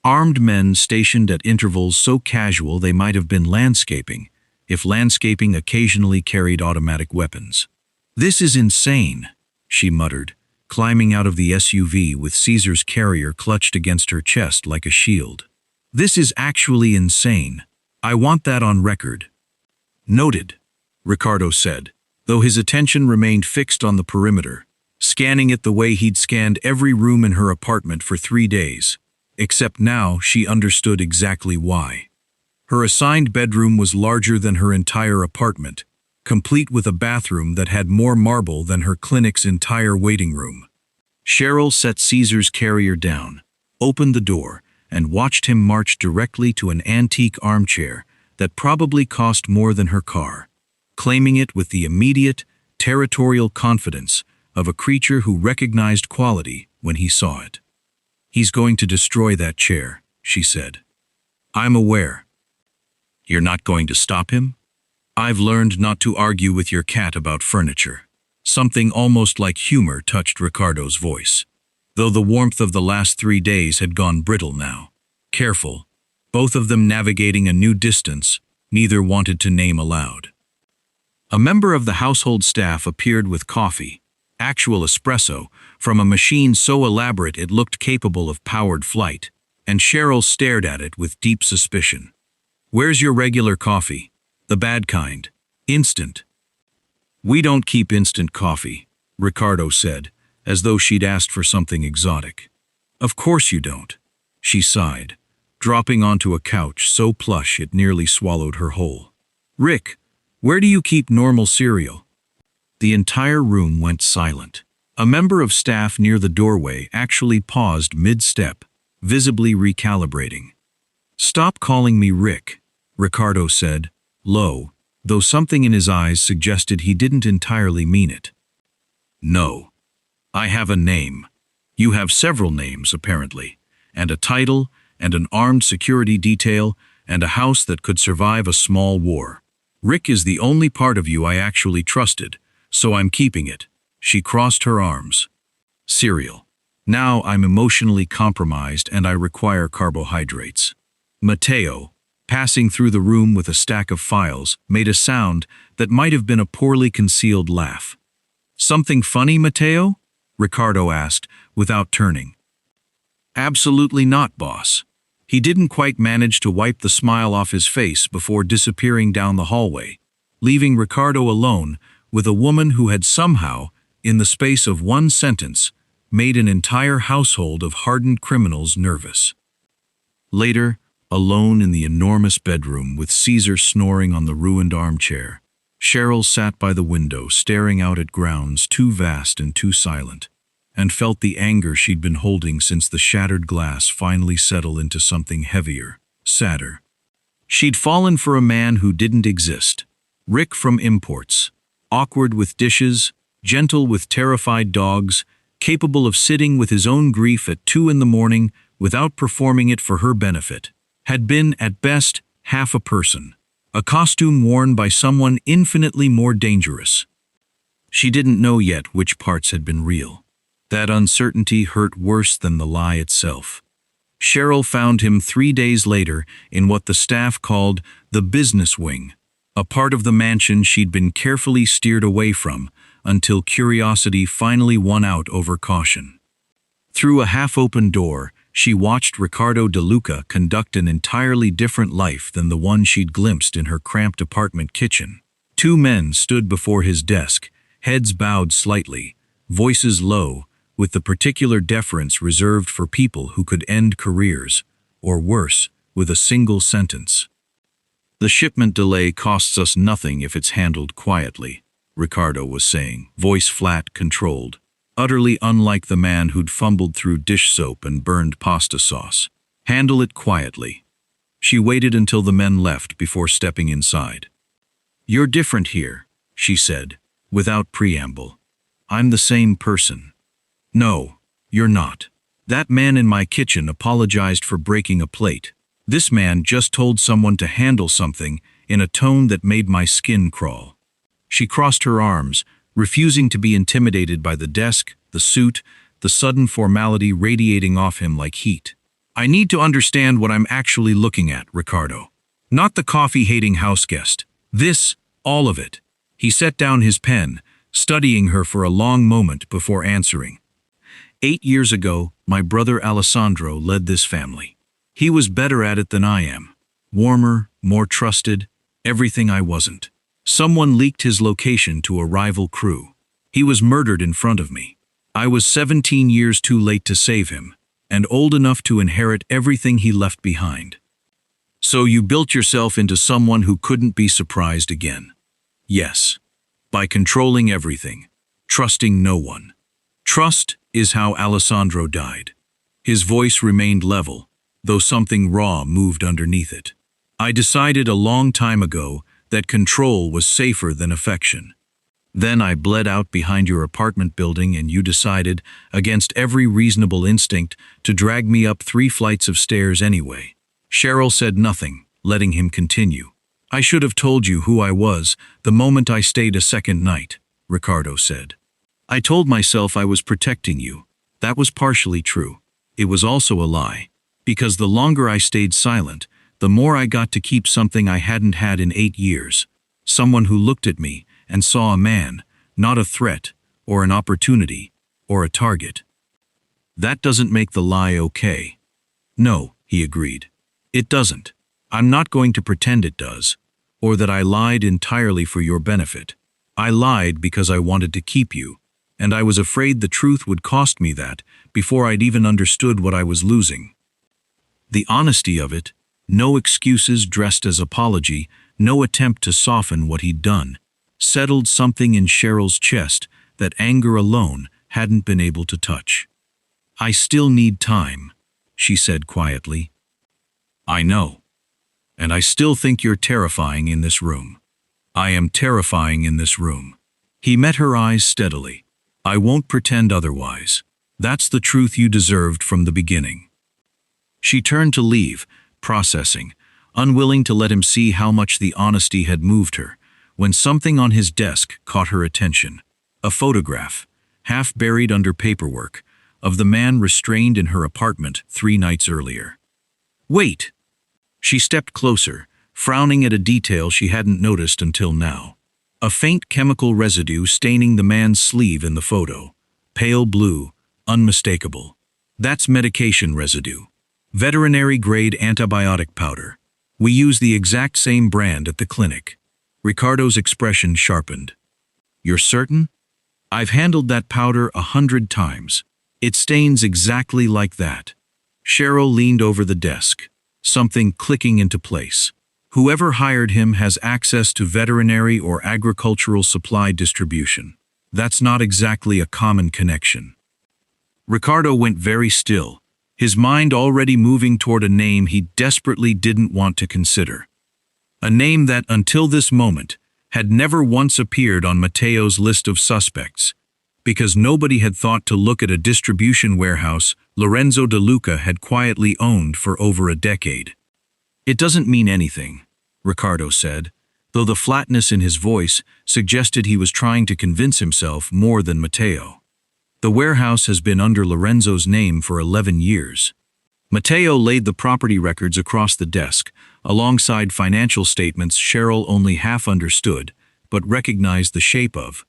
Armed men stationed at intervals so casual they might have been landscaping, if landscaping occasionally carried automatic weapons. "This is insane," she muttered, climbing out of the SUV with Caesar's carrier clutched against her chest like a shield. "This is actually insane. I want that on record." "Noted," Riccardo said, though his attention remained fixed on the perimeter, scanning it the way he'd scanned every room in her apartment for 3 days. Except now she understood exactly why. Her assigned bedroom was larger than her entire apartment, complete with a bathroom that had more marble than her clinic's entire waiting room. Cheryl set Caesar's carrier down, opened the door, and watched him march directly to an antique armchair that probably cost more than her car, claiming it with the immediate, territorial confidence of a creature who recognized quality when he saw it. "He's going to destroy that chair," she said. "I'm aware." "You're not going to stop him?" "I've learned not to argue with your cat about furniture." Something almost like humor touched Riccardo's voice, though the warmth of the last 3 days had gone brittle now. Careful, both of them navigating a new distance, neither wanted to name aloud. A member of the household staff appeared with coffee, actual espresso, from a machine so elaborate it looked capable of powered flight, and Cheryl stared at it with deep suspicion. "Where's your regular coffee? The bad kind. Instant." "We don't keep instant coffee," Riccardo said, as though she'd asked for something exotic. "Of course you don't," she sighed, dropping onto a couch so plush it nearly swallowed her whole. "Rick, where do you keep normal cereal?" The entire room went silent. A member of staff near the doorway actually paused mid-step, visibly recalibrating. "Stop calling me Rick," Riccardo said, low, though something in his eyes suggested he didn't entirely mean it. "No. I have a name. You have several names, apparently, and a title, and an armed security detail, and a house that could survive a small war. Rick is the only part of you I actually trusted, so I'm keeping it." She crossed her arms. "Cereal. Now I'm emotionally compromised and I require carbohydrates." Matteo, passing through the room with a stack of files, made a sound that might have been a poorly concealed laugh. "Something funny, Matteo?" Riccardo asked, without turning. "Absolutely not, boss." He didn't quite manage to wipe the smile off his face before disappearing down the hallway, leaving Riccardo alone with a woman who had somehow, in the space of one sentence, made an entire household of hardened criminals nervous. Later, alone in the enormous bedroom with Caesar snoring on the ruined armchair, Cheryl sat by the window staring out at grounds too vast and too silent, and felt the anger she'd been holding since the shattered glass finally settle into something heavier, sadder. She'd fallen for a man who didn't exist. Rick from Imports. Awkward with dishes, gentle with terrified dogs, capable of sitting with his own grief at 2 a.m. without performing it for her benefit, had been, at best, half a person, a costume worn by someone infinitely more dangerous. She didn't know yet which parts had been real. That uncertainty hurt worse than the lie itself. Cheryl found him 3 days later in what the staff called the business wing, a part of the mansion she'd been carefully steered away from until curiosity finally won out over caution. Through a half-open door, she watched Riccardo De Luca conduct an entirely different life than the one she'd glimpsed in her cramped apartment kitchen. 2 men stood before his desk, heads bowed slightly, voices low, with the particular deference reserved for people who could end careers, or worse, with a single sentence. "The shipment delay costs us nothing if it's handled quietly," Riccardo was saying, voice flat, controlled, utterly unlike the man who'd fumbled through dish soap and burned pasta sauce. Handle it quietly. She waited until the men left before stepping inside. You're different here, she said, without preamble. I'm the same person. No, you're not. That man in my kitchen apologized for breaking a plate. This man just told someone to handle something in a tone that made my skin crawl. She crossed her arms, refusing to be intimidated by the desk, the suit, the sudden formality radiating off him like heat. I need to understand what I'm actually looking at, Riccardo. Not the coffee-hating houseguest. This, all of it. He set down his pen, studying her for a long moment before answering. 8 years ago, my brother Alessandro led this family. He was better at it than I am. Warmer, more trusted, everything I wasn't. Someone leaked his location to a rival crew. He was murdered in front of me. I was 17 years too late to save him, and old enough to inherit everything he left behind. So you built yourself into someone who couldn't be surprised again. Yes, by controlling everything, trusting no one. Trust is how Alessandro died. His voice remained level, though something raw moved underneath it. I decided a long time ago that control was safer than affection. Then I bled out behind your apartment building and you decided, against every reasonable instinct, to drag me up 3 flights of stairs anyway. Cheryl said nothing, letting him continue. I should have told you who I was the moment I stayed a second night, Riccardo said. I told myself I was protecting you. That was partially true. It was also a lie, because the longer I stayed silent, the more I got to keep something I hadn't had in 8 years. Someone who looked at me and saw a man, not a threat, or an opportunity, or a target. That doesn't make the lie okay. No, he agreed. It doesn't. I'm not going to pretend it does, or that I lied entirely for your benefit. I lied because I wanted to keep you, and I was afraid the truth would cost me that before I'd even understood what I was losing. The honesty of it, no excuses dressed as apology, no attempt to soften what he'd done, settled something in Cheryl's chest that anger alone hadn't been able to touch. I still need time, she said quietly. I know. And I still think you're terrifying in this room. I am terrifying in this room. He met her eyes steadily. I won't pretend otherwise. That's the truth you deserved from the beginning. She turned to leave, processing, unwilling to let him see how much the honesty had moved her, when something on his desk caught her attention. A photograph, half buried under paperwork, of the man restrained in her apartment 3 nights earlier. Wait! She stepped closer, frowning at a detail she hadn't noticed until now. A faint chemical residue staining the man's sleeve in the photo. Pale blue, unmistakable. That's medication residue. Veterinary-grade antibiotic powder. We use the exact same brand at the clinic. Riccardo's expression sharpened. You're certain? I've handled that powder 100 times. It stains exactly like that. Cheryl leaned over the desk, something clicking into place. Whoever hired him has access to veterinary or agricultural supply distribution. That's not exactly a common connection. Riccardo went very still, his mind already moving toward a name he desperately didn't want to consider. A name that, until this moment, had never once appeared on Matteo's list of suspects, because nobody had thought to look at a distribution warehouse Lorenzo De Luca had quietly owned for over a decade. It doesn't mean anything, Riccardo said, though the flatness in his voice suggested he was trying to convince himself more than Matteo. The warehouse has been under Lorenzo's name for 11 years. Matteo laid the property records across the desk, alongside financial statements Cheryl only half understood, but recognized the shape of.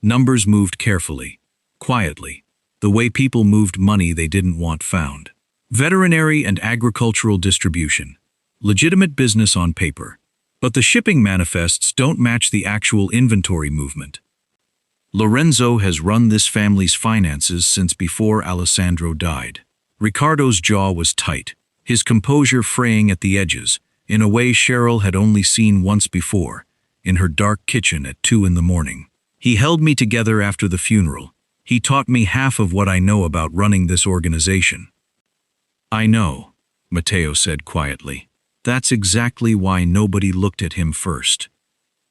Numbers moved carefully, quietly, the way people moved money they didn't want found. Veterinary and agricultural distribution. Legitimate business on paper. But the shipping manifests don't match the actual inventory movement. Lorenzo has run this family's finances since before Alessandro died. Riccardo's jaw was tight, his composure fraying at the edges, in a way Cheryl had only seen once before, in her dark kitchen at 2 in the morning. He held me together after the funeral. He taught me half of what I know about running this organization. I know, Matteo said quietly. That's exactly why nobody looked at him first.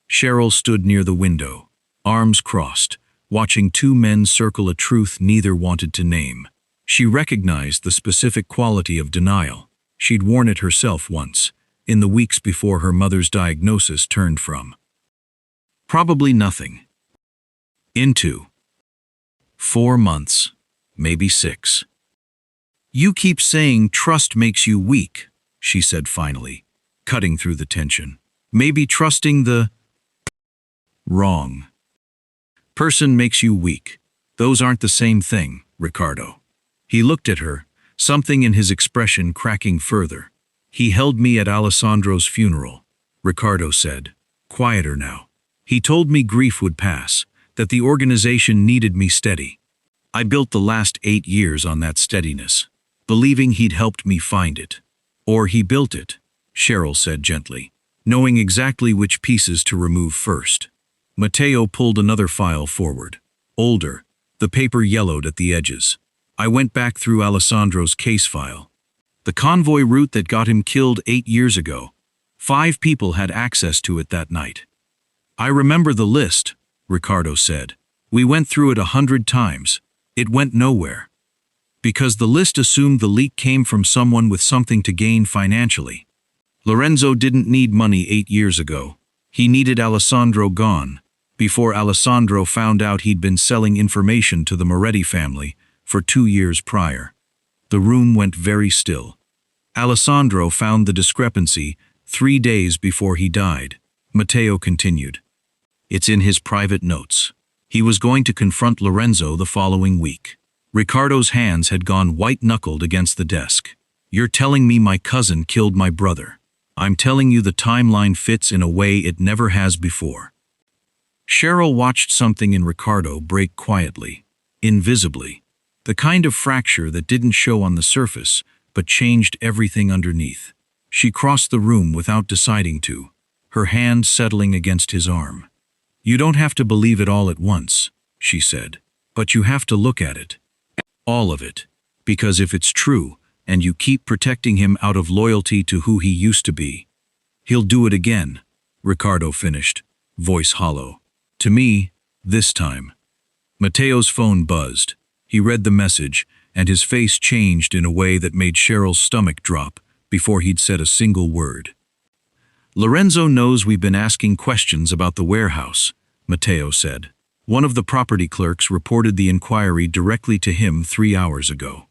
Cheryl stood near the window, arms crossed, watching two men circle a truth neither wanted to name. She recognized the specific quality of denial. She'd worn it herself once, in the weeks before her mother's diagnosis turned from probably nothing into 4 months, maybe 6. You keep saying trust makes you weak, she said finally, cutting through the tension. Maybe trusting the wrong person makes you weak. Those aren't the same thing, Riccardo. He looked at her, something in his expression cracking further. He held me at Alessandro's funeral, Riccardo said, quieter now. He told me grief would pass, that the organization needed me steady. I built the last 8 years on that steadiness, believing he'd helped me find it. Or he built it, Cheryl said gently, knowing exactly which pieces to remove first. Matteo pulled another file forward, older, the paper yellowed at the edges. I went back through Alessandro's case file. The convoy route that got him killed 8 years ago. 5 people had access to it that night. I remember the list, Riccardo said. We went through it 100 times. It went nowhere. Because the list assumed the leak came from someone with something to gain financially. Lorenzo didn't need money 8 years ago. He needed Alessandro gone, before Alessandro found out he'd been selling information to the Moretti family for 2 years prior. The room went very still. Alessandro found the discrepancy 3 days before he died. Matteo continued. It's in his private notes. He was going to confront Lorenzo the following week. Riccardo's hands had gone white-knuckled against the desk. You're telling me my cousin killed my brother. I'm telling you the timeline fits in a way it never has before. Cheryl watched something in Riccardo break quietly, invisibly. The kind of fracture that didn't show on the surface, but changed everything underneath. She crossed the room without deciding to, her hand settling against his arm. You don't have to believe it all at once, she said, but you have to look at it. All of it. Because if it's true, and you keep protecting him out of loyalty to who he used to be, he'll do it again, Riccardo finished, voice hollow. To me, this time. Matteo's phone buzzed. He read the message, and his face changed in a way that made Cheryl's stomach drop before he'd said a single word. Lorenzo knows we've been asking questions about the warehouse, Matteo said. One of the property clerks reported the inquiry directly to him 3 hours ago.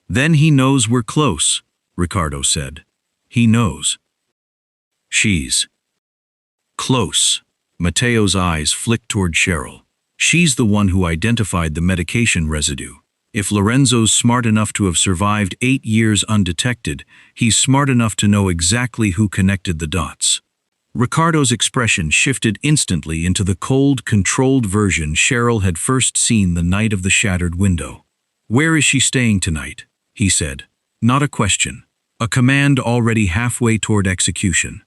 Then he knows we're close, Riccardo said. He knows. She's close. Matteo's eyes flicked toward Cheryl. She's the one who identified the medication residue. If Lorenzo's smart enough to have survived 8 years undetected, he's smart enough to know exactly who connected the dots. Riccardo's expression shifted instantly into the cold, controlled version Cheryl had first seen the night of the shattered window. Where is she staying tonight? He said. Not a question. A command already halfway toward execution.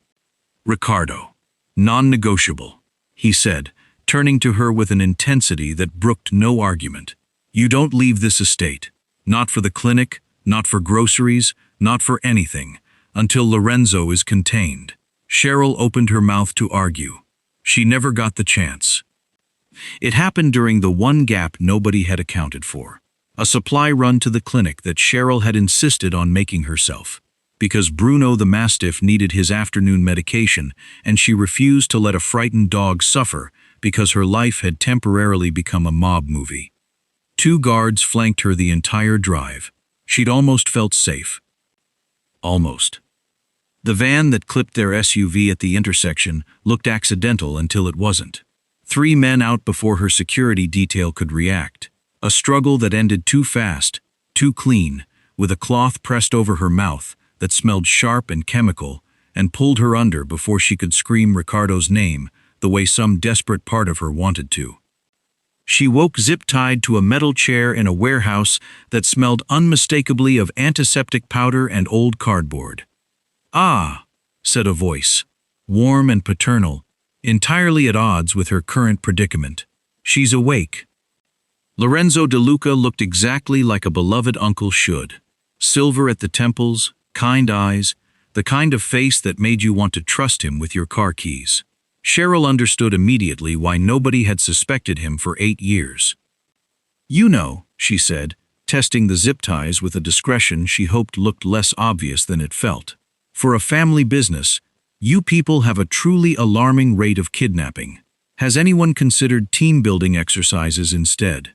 Riccardo. Non-negotiable, he said, turning to her with an intensity that brooked no argument. You don't leave this estate. Not for the clinic, not for groceries, not for anything, until Lorenzo is contained. Cheryl opened her mouth to argue. She never got the chance. It happened during the one gap nobody had accounted for. A supply run to the clinic that Cheryl had insisted on making herself. Because Bruno the Mastiff needed his afternoon medication, and she refused to let a frightened dog suffer because her life had temporarily become a mob movie. 2 guards flanked her the entire drive. She'd almost felt safe. Almost. The van that clipped their SUV at the intersection looked accidental until it wasn't. 3 men out before her security detail could react. A struggle that ended too fast, too clean, with a cloth pressed over her mouth that smelled sharp and chemical, and pulled her under before she could scream Riccardo's name the way some desperate part of her wanted to. She woke zip-tied to a metal chair in a warehouse that smelled unmistakably of antiseptic powder and old cardboard. Ah, said a voice, warm and paternal, entirely at odds with her current predicament. She's awake." Lorenzo De Luca looked exactly like a beloved uncle should. Silver at the temples, kind eyes, the kind of face that made you want to trust him with your car keys. Cheryl understood immediately why nobody had suspected him for 8 years. "You know," she said, testing the zip ties with a discretion she hoped looked less obvious than it felt. "For a family business, you people have a truly alarming rate of kidnapping. Has anyone considered team-building exercises instead?"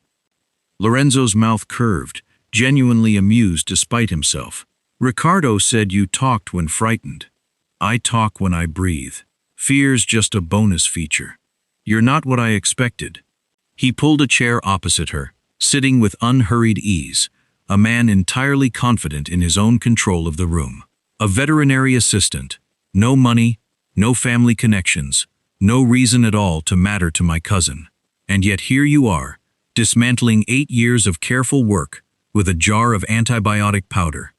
Lorenzo's mouth curved, genuinely amused despite himself. "Riccardo said you talked when frightened. I talk when I breathe. Fear's just a bonus feature. You're not what I expected." He pulled a chair opposite her, sitting with unhurried ease, a man entirely confident in his own control of the room. "A veterinary assistant. No money, no family connections, no reason at all to matter to my cousin. And yet here you are, dismantling 8 years of careful work with a jar of antibiotic powder.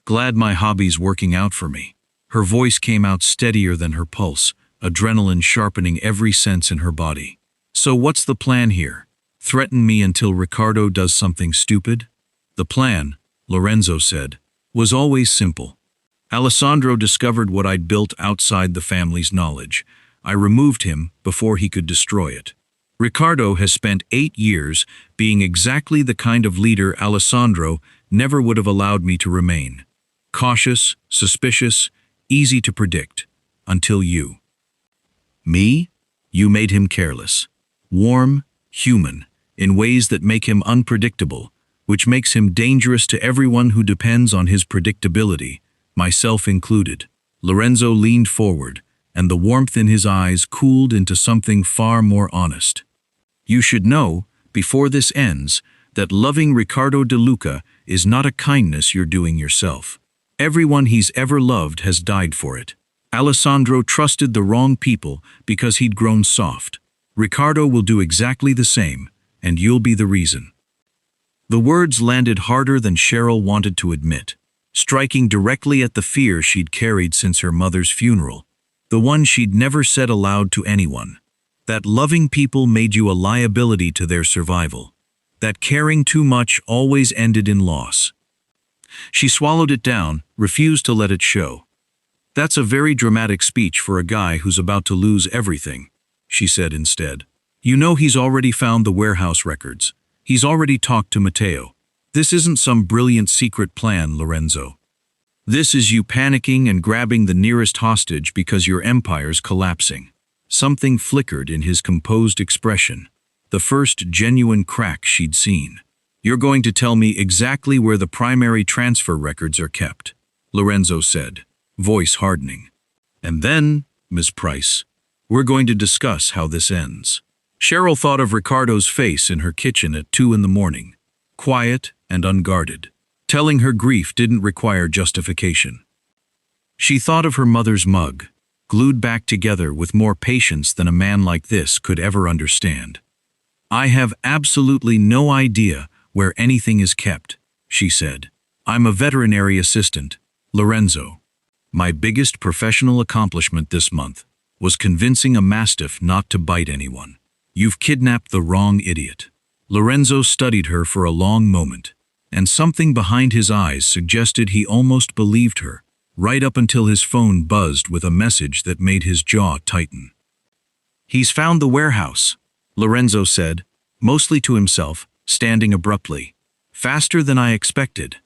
Glad my hobby's working out for me." Her voice came out steadier than her pulse, adrenaline sharpening every sense in her body. "So what's the plan here? Threaten me until Riccardo does something stupid?" "The plan," Lorenzo said, "was always simple. Alessandro discovered what I'd built outside the family's knowledge. I removed him before he could destroy it. Riccardo has spent 8 years being exactly the kind of leader Alessandro never would have allowed me to remain. Cautious, suspicious, easy to predict, until you. Me? You made him careless, warm, human, in ways that make him unpredictable, which makes him dangerous to everyone who depends on his predictability, myself included." Lorenzo leaned forward, and the warmth in his eyes cooled into something far more honest. "You should know, before this ends, that loving Riccardo De Luca is not a kindness you're doing yourself. Everyone he's ever loved has died for it. Alessandro trusted the wrong people because he'd grown soft. Riccardo will do exactly the same, and you'll be the reason." The words landed harder than Cheryl wanted to admit, striking directly at the fear she'd carried since her mother's funeral, the one she'd never said aloud to anyone. That loving people made you a liability to their survival. That caring too much always ended in loss. She swallowed it down, refused to let it show. "That's a very dramatic speech for a guy who's about to lose everything," she said instead. "You know he's already found the warehouse records. He's already talked to Matteo. This isn't some brilliant secret plan, Lorenzo. This is you panicking and grabbing the nearest hostage because your empire's collapsing." Something flickered in his composed expression, the first genuine crack she'd seen. "You're going to tell me exactly where the primary transfer records are kept," Lorenzo said, voice hardening. "And then, Miss Price, we're going to discuss how this ends." Cheryl thought of Riccardo's face in her kitchen at 2 in the morning, quiet and unguarded. Telling her grief didn't require justification. She thought of her mother's mug, glued back together with more patience than a man like this could ever understand. "I have absolutely no idea where anything is kept," she said. "I'm a veterinary assistant, Lorenzo. My biggest professional accomplishment this month was convincing a mastiff not to bite anyone. You've kidnapped the wrong idiot." Lorenzo studied her for a long moment, and something behind his eyes suggested he almost believed her, right up until his phone buzzed with a message that made his jaw tighten. "He's found the warehouse," Lorenzo said, mostly to himself, standing abruptly. "Faster than I expected."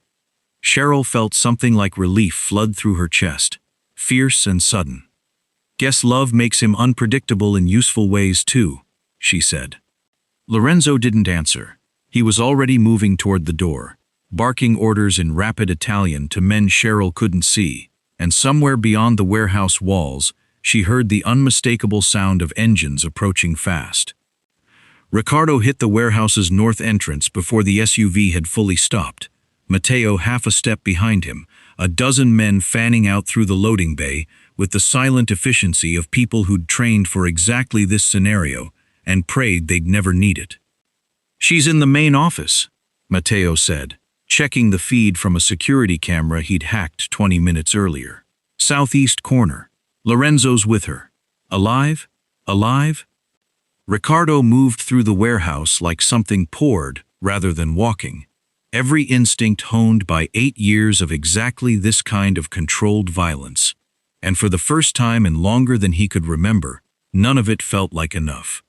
Cheryl felt something like relief flood through her chest, fierce and sudden. "Guess love makes him unpredictable in useful ways too," she said. Lorenzo didn't answer. He was already moving toward the door, barking orders in rapid Italian to men Cheryl couldn't see, and somewhere beyond the warehouse walls, she heard the unmistakable sound of engines approaching fast. Riccardo hit the warehouse's north entrance before the SUV had fully stopped, Matteo half a step behind him, a dozen men fanning out through the loading bay with the silent efficiency of people who'd trained for exactly this scenario and prayed they'd never need it. "She's in the main office," Matteo said, checking the feed from a security camera he'd hacked 20 minutes earlier. "Southeast corner. Lorenzo's with her. Alive? Alive?" Riccardo moved through the warehouse like something poured rather than walking, every instinct honed by 8 years of exactly this kind of controlled violence. And for the first time in longer than he could remember, none of it felt like enough.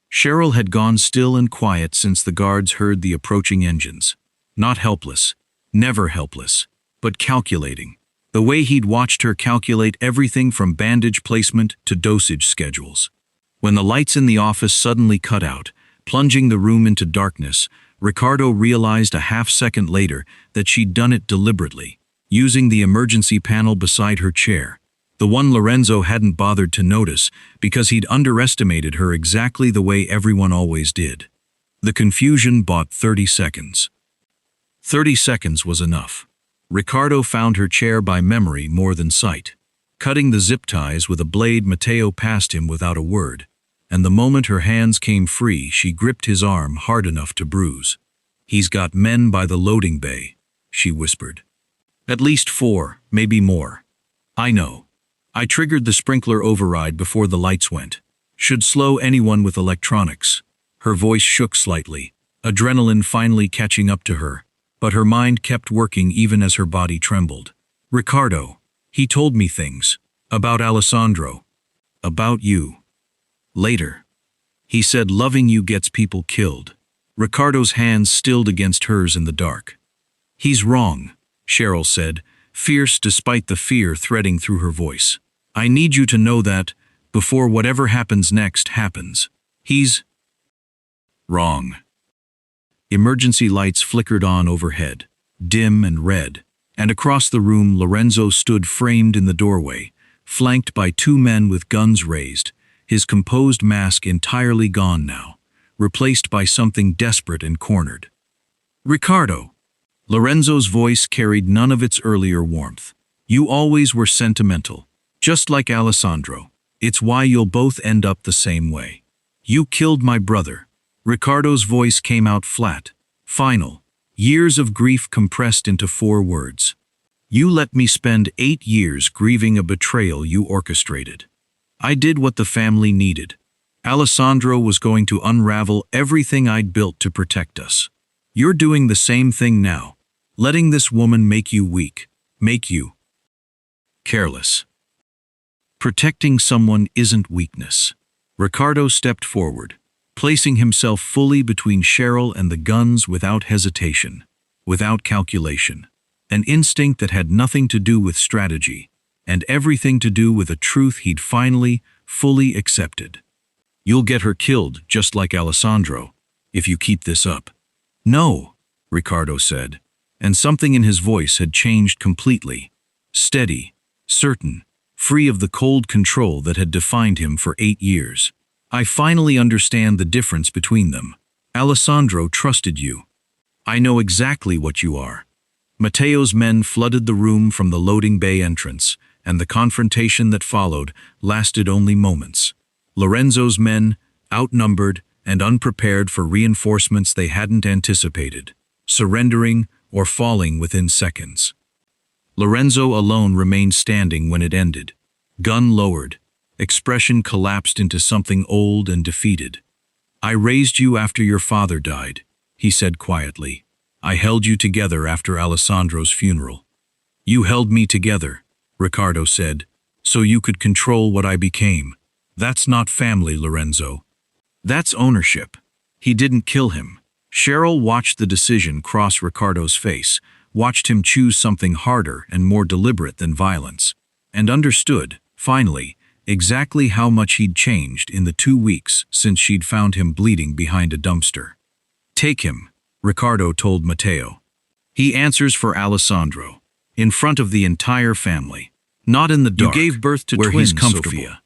Cheryl had gone still and quiet since the guards heard the approaching engines. Not helpless, never helpless, but calculating. The way he'd watched her calculate everything from bandage placement to dosage schedules. When the lights in the office suddenly cut out, plunging the room into darkness, Riccardo realized a half-second later that she'd done it deliberately, using the emergency panel beside her chair, the one Lorenzo hadn't bothered to notice because he'd underestimated her exactly the way everyone always did. The confusion bought 30 seconds. 30 seconds was enough. Riccardo found her chair by memory more than sight. Cutting the zip ties with a blade, Matteo passed him without a word, and the moment her hands came free, she gripped his arm hard enough to bruise. "He's got men by the loading bay," she whispered. "At least 4, maybe more. I know. I triggered the sprinkler override before the lights went. Should slow anyone with electronics." Her voice shook slightly, adrenaline finally catching up to her, but her mind kept working even as her body trembled. "Riccardo, he told me things. About Alessandro. About you. Later. He said loving you gets people killed." Riccardo's hands stilled against hers in the dark. "He's wrong," Cheryl said, fierce despite the fear threading through her voice. "I need you to know that, before whatever happens next happens. He's wrong." Emergency lights flickered on overhead, dim and red, and across the room Lorenzo stood framed in the doorway, flanked by 2 men with guns raised, his composed mask entirely gone now, replaced by something desperate and cornered. "Riccardo." Lorenzo's voice carried none of its earlier warmth. "You always were sentimental, just like Alessandro. It's why you'll both end up the same way. You killed my brother." Riccardo's voice came out flat, final, years of grief compressed into 4 words. "You let me spend 8 years grieving a betrayal you orchestrated. I did what the family needed. Alessandro was going to unravel everything I'd built to protect us. You're doing the same thing now, letting this woman make you weak, make you careless. Protecting someone isn't weakness." Riccardo stepped forward, placing himself fully between Cheryl and the guns without hesitation, without calculation, an instinct that had nothing to do with strategy, and everything to do with a truth he'd finally, fully accepted. "You'll get her killed, just like Alessandro, if you keep this up." "No," Riccardo said, and something in his voice had changed completely. Steady, certain, free of the cold control that had defined him for 8 years. "I finally understand the difference between them. Alessandro trusted you. I know exactly what you are." Matteo's men flooded the room from the loading bay entrance, and the confrontation that followed lasted only moments. Lorenzo's men, outnumbered and unprepared for reinforcements they hadn't anticipated, surrendering or falling within seconds. Lorenzo alone remained standing when it ended, gun lowered, expression collapsed into something old and defeated. "I raised you after your father died," he said quietly. "I held you together after Alessandro's funeral." "You held me together," Riccardo said, "so you could control what I became. That's not family, Lorenzo. That's ownership." He didn't kill him. Cheryl watched the decision cross Riccardo's face, watched him choose something harder and more deliberate than violence, and understood, finally, exactly how much he'd changed in the 2 weeks since she'd found him bleeding behind a dumpster. "Take him," Riccardo told Matteo. "He answers for Alessandro, in front of the entire family. Not in the dark, You gave birth to where twins, he's comfortable." Sophia.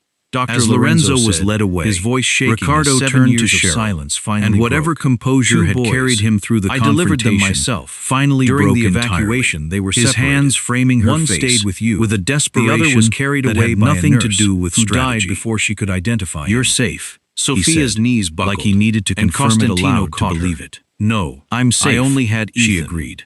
As Lorenzo was led away, his voice shaking, Riccardo turned to years of Cheryl, silence finally and whatever broke. composure 2 had boys. carried him through the I delivered them confrontation myself. finally During broke the evacuation, entirely. they were His separated. hands framing her One face, stayed with you, with a the desperation other was carried that away had by nothing a to nurse do with who strategy. died before she could identify "You're him. safe," Sophia's said, knees buckled, like he needed to and confirm it Costantino aloud to caught her. believe it. "No, I'm safe," I only had Ethan," she agreed.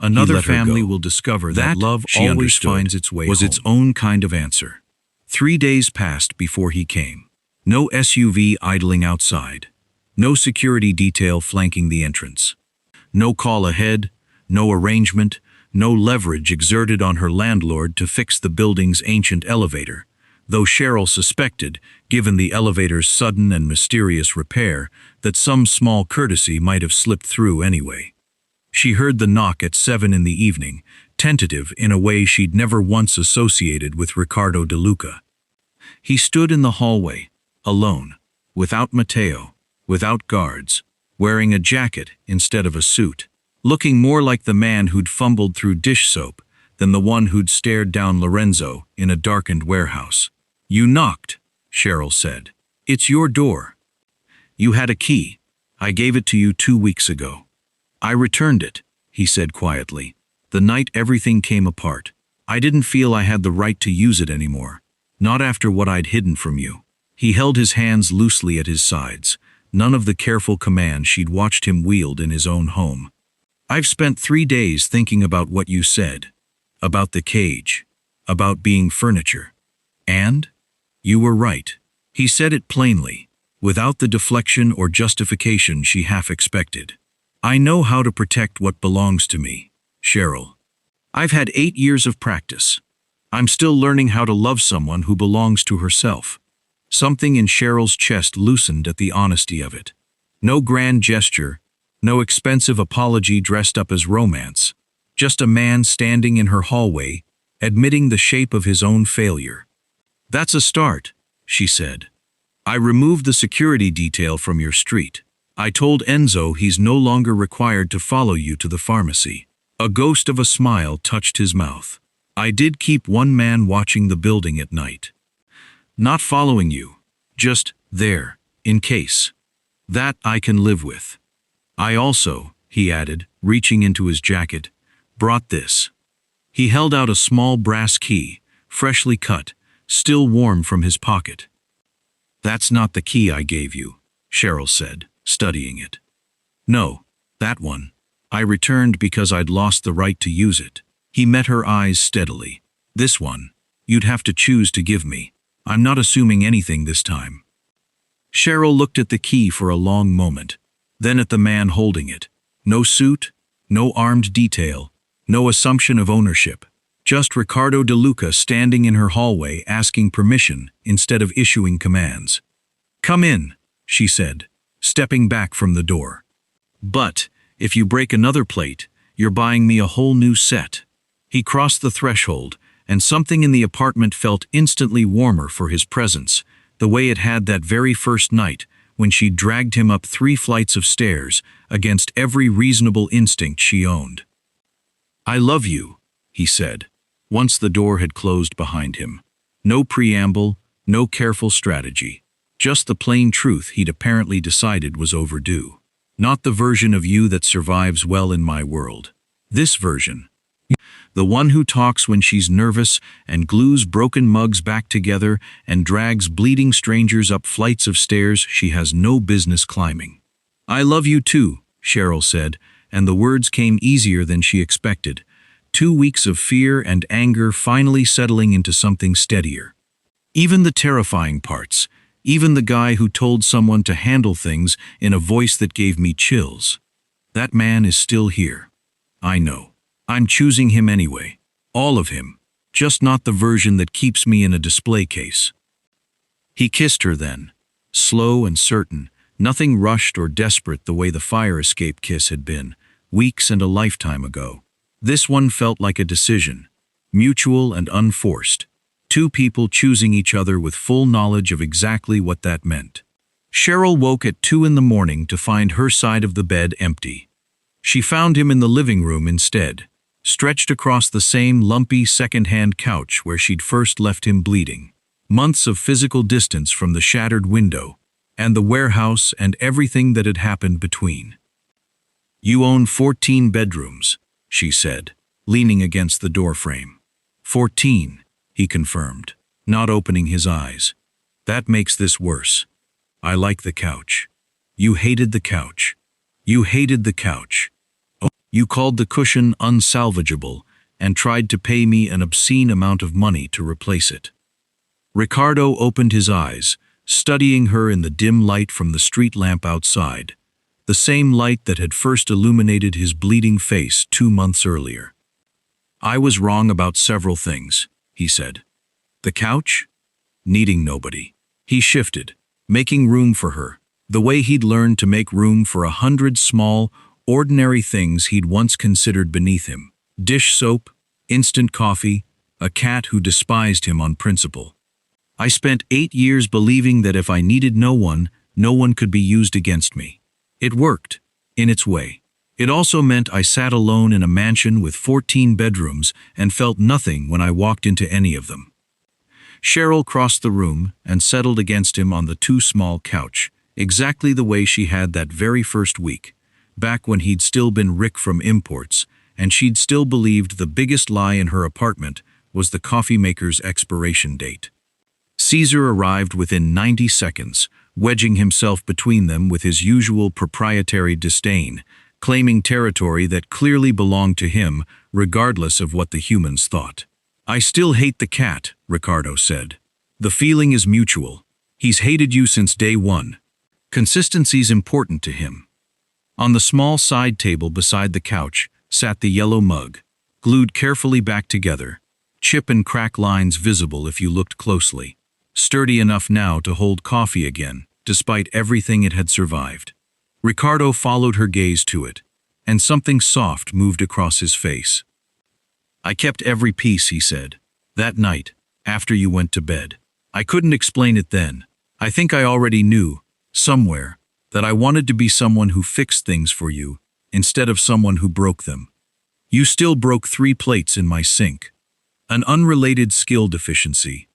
another let her family go. will discover that That, love she always understood, finds its way was home. its own kind of answer. 3 days passed before he came. No SUV idling outside. No security detail flanking the entrance. No call ahead, no arrangement, no leverage exerted on her landlord to fix the building's ancient elevator, though Cheryl suspected, given the elevator's sudden and mysterious repair, that some small courtesy might have slipped through anyway. She heard the knock at 7 in the evening, tentative in a way she'd never once associated with Riccardo De Luca. He stood in the hallway, alone, without Matteo, without guards, wearing a jacket instead of a suit, looking more like the man who'd fumbled through dish soap than the one who'd stared down Lorenzo in a darkened warehouse. "You knocked," Cheryl said. "It's your door. You had a key. I gave it to you 2 weeks ago." "I returned it," he said quietly. "The night everything came apart. I didn't feel I had the right to use it anymore. Not after what I'd hidden from you." He held his hands loosely at his sides, none of the careful command she'd watched him wield in his own home. "I've spent 3 days thinking about what you said. About the cage. About being furniture. And? You were right." He said it plainly, without the deflection or justification she half expected. "I know how to protect what belongs to me, Cheryl. I've had 8 years of practice. I'm still learning how to love someone who belongs to herself." Something in Cheryl's chest loosened at the honesty of it. No grand gesture, no expensive apology dressed up as romance. Just a man standing in her hallway, admitting the shape of his own failure. "That's a start," she said. "I removed the security detail from your street. I told Enzo he's no longer required to follow you to the pharmacy." A ghost of a smile touched his mouth. "I did keep one man watching the building at night. Not following you, just there, in case. That I can live with. I also," he added, reaching into his jacket, "brought this." He held out a small brass key, freshly cut, still warm from his pocket. "That's not the key I gave you," Cheryl said, studying it. "No, that one. I returned because I'd lost the right to use it." He met her eyes steadily. "This one, you'd have to choose to give me. I'm not assuming anything this time." Cheryl looked at the key for a long moment, then at the man holding it. No suit, no armed detail, no assumption of ownership. Just Riccardo De Luca standing in her hallway asking permission instead of issuing commands. "Come in," she said, stepping back from the door. "But if you break another plate, you're buying me a whole new set." He crossed the threshold, and something in the apartment felt instantly warmer for his presence, the way it had that very first night when she dragged him up 3 flights of stairs against every reasonable instinct she owned. "I love you," he said, once the door had closed behind him. No preamble, no careful strategy. Just the plain truth he'd apparently decided was overdue. "Not the version of you that survives well in my world. This version. The one who talks when she's nervous and glues broken mugs back together and drags bleeding strangers up flights of stairs she has no business climbing." "I love you too," Cheryl said, and the words came easier than she expected. 2 weeks of fear and anger finally settling into something steadier. Even the terrifying parts, even the guy who told someone to handle things in a voice that gave me chills. That man is still here. I know. I'm choosing him anyway. All of him. Just not the version that keeps me in a display case. He kissed her then. Slow and certain, nothing rushed or desperate the way the fire escape kiss had been, weeks and a lifetime ago. This one felt like a decision. Mutual and unforced. 2 people choosing each other with full knowledge of exactly what that meant. Cheryl woke at 2 in the morning to find her side of the bed empty. She found him in the living room instead, stretched across the same lumpy second-hand couch where she'd first left him bleeding. Months of physical distance from the shattered window, and the warehouse and everything that had happened between. "You own 14 bedrooms," she said, leaning against the doorframe. 14, he confirmed, not opening his eyes. "That makes this worse. I like the couch. You hated the couch. You hated the couch. Oh, you called the cushion unsalvageable and tried to pay me an obscene amount of money to replace it." Riccardo opened his eyes, studying her in the dim light from the street lamp outside, the same light that had first illuminated his bleeding face 2 months earlier. "I was wrong about several things," he said. "The couch? Needing nobody." He shifted, making room for her, the way he'd learned to make room for 100 small, ordinary things he'd once considered beneath him. Dish soap, instant coffee, a cat who despised him on principle. "I spent 8 years believing that if I needed no one could be used against me. It worked, in its way. It also meant I sat alone in a mansion with 14 bedrooms and felt nothing when I walked into any of them. Cheryl crossed the room and settled against him on the too small couch, exactly the way she had that very first week, back when he'd still been Rick from Imports, and she'd still believed the biggest lie in her apartment was the coffee maker's expiration date. Caesar arrived within 90 seconds, wedging himself between them with his usual proprietary disdain, claiming territory that clearly belonged to him, regardless of what the humans thought. "I still hate the cat," Riccardo said. "The feeling is mutual. He's hated you since day one." Consistency's important to him. On the small side table beside the couch sat the yellow mug, glued carefully back together, chip and crack lines visible if you looked closely, sturdy enough now to hold coffee again, despite everything it had survived. Riccardo followed her gaze to it, and something soft moved across his face. "I kept every piece," he said, "that night, after you went to bed. I couldn't explain it then. I think I already knew, somewhere, that I wanted to be someone who fixed things for you, instead of someone who broke them. You still broke 3 plates in my sink. An unrelated skill deficiency."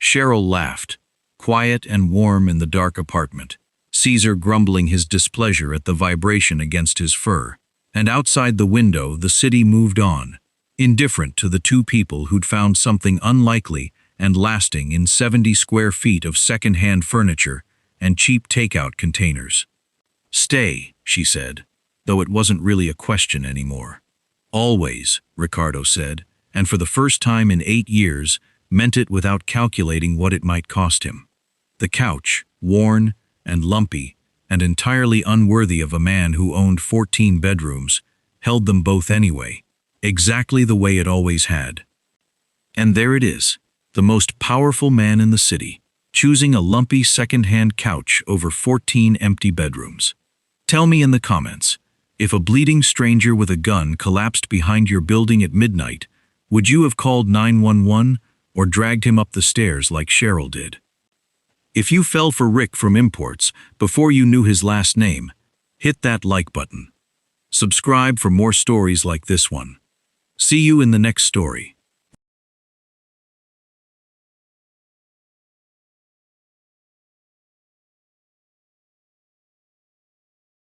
Cheryl laughed, quiet and warm in the dark apartment, Caesar grumbling his displeasure at the vibration against his fur, and outside the window the city moved on, indifferent to the two people who'd found something unlikely and lasting in 70 square feet of second-hand furniture and cheap takeout containers. "Stay," she said, though it wasn't really a question anymore. "Always," Riccardo said, and for the first time in 8 years, meant it without calculating what it might cost him. The couch, worn and lumpy, and entirely unworthy of a man who owned 14 bedrooms, held them both anyway, exactly the way it always had. And there it is, the most powerful man in the city, choosing a lumpy second-hand couch over 14 empty bedrooms. Tell me in the comments, if a bleeding stranger with a gun collapsed behind your building at midnight, would you have called 911 or dragged him up the stairs like Cheryl did? If you fell for Rick from Imports before you knew his last name, hit that like button. Subscribe for more stories like this one. See you in the next story.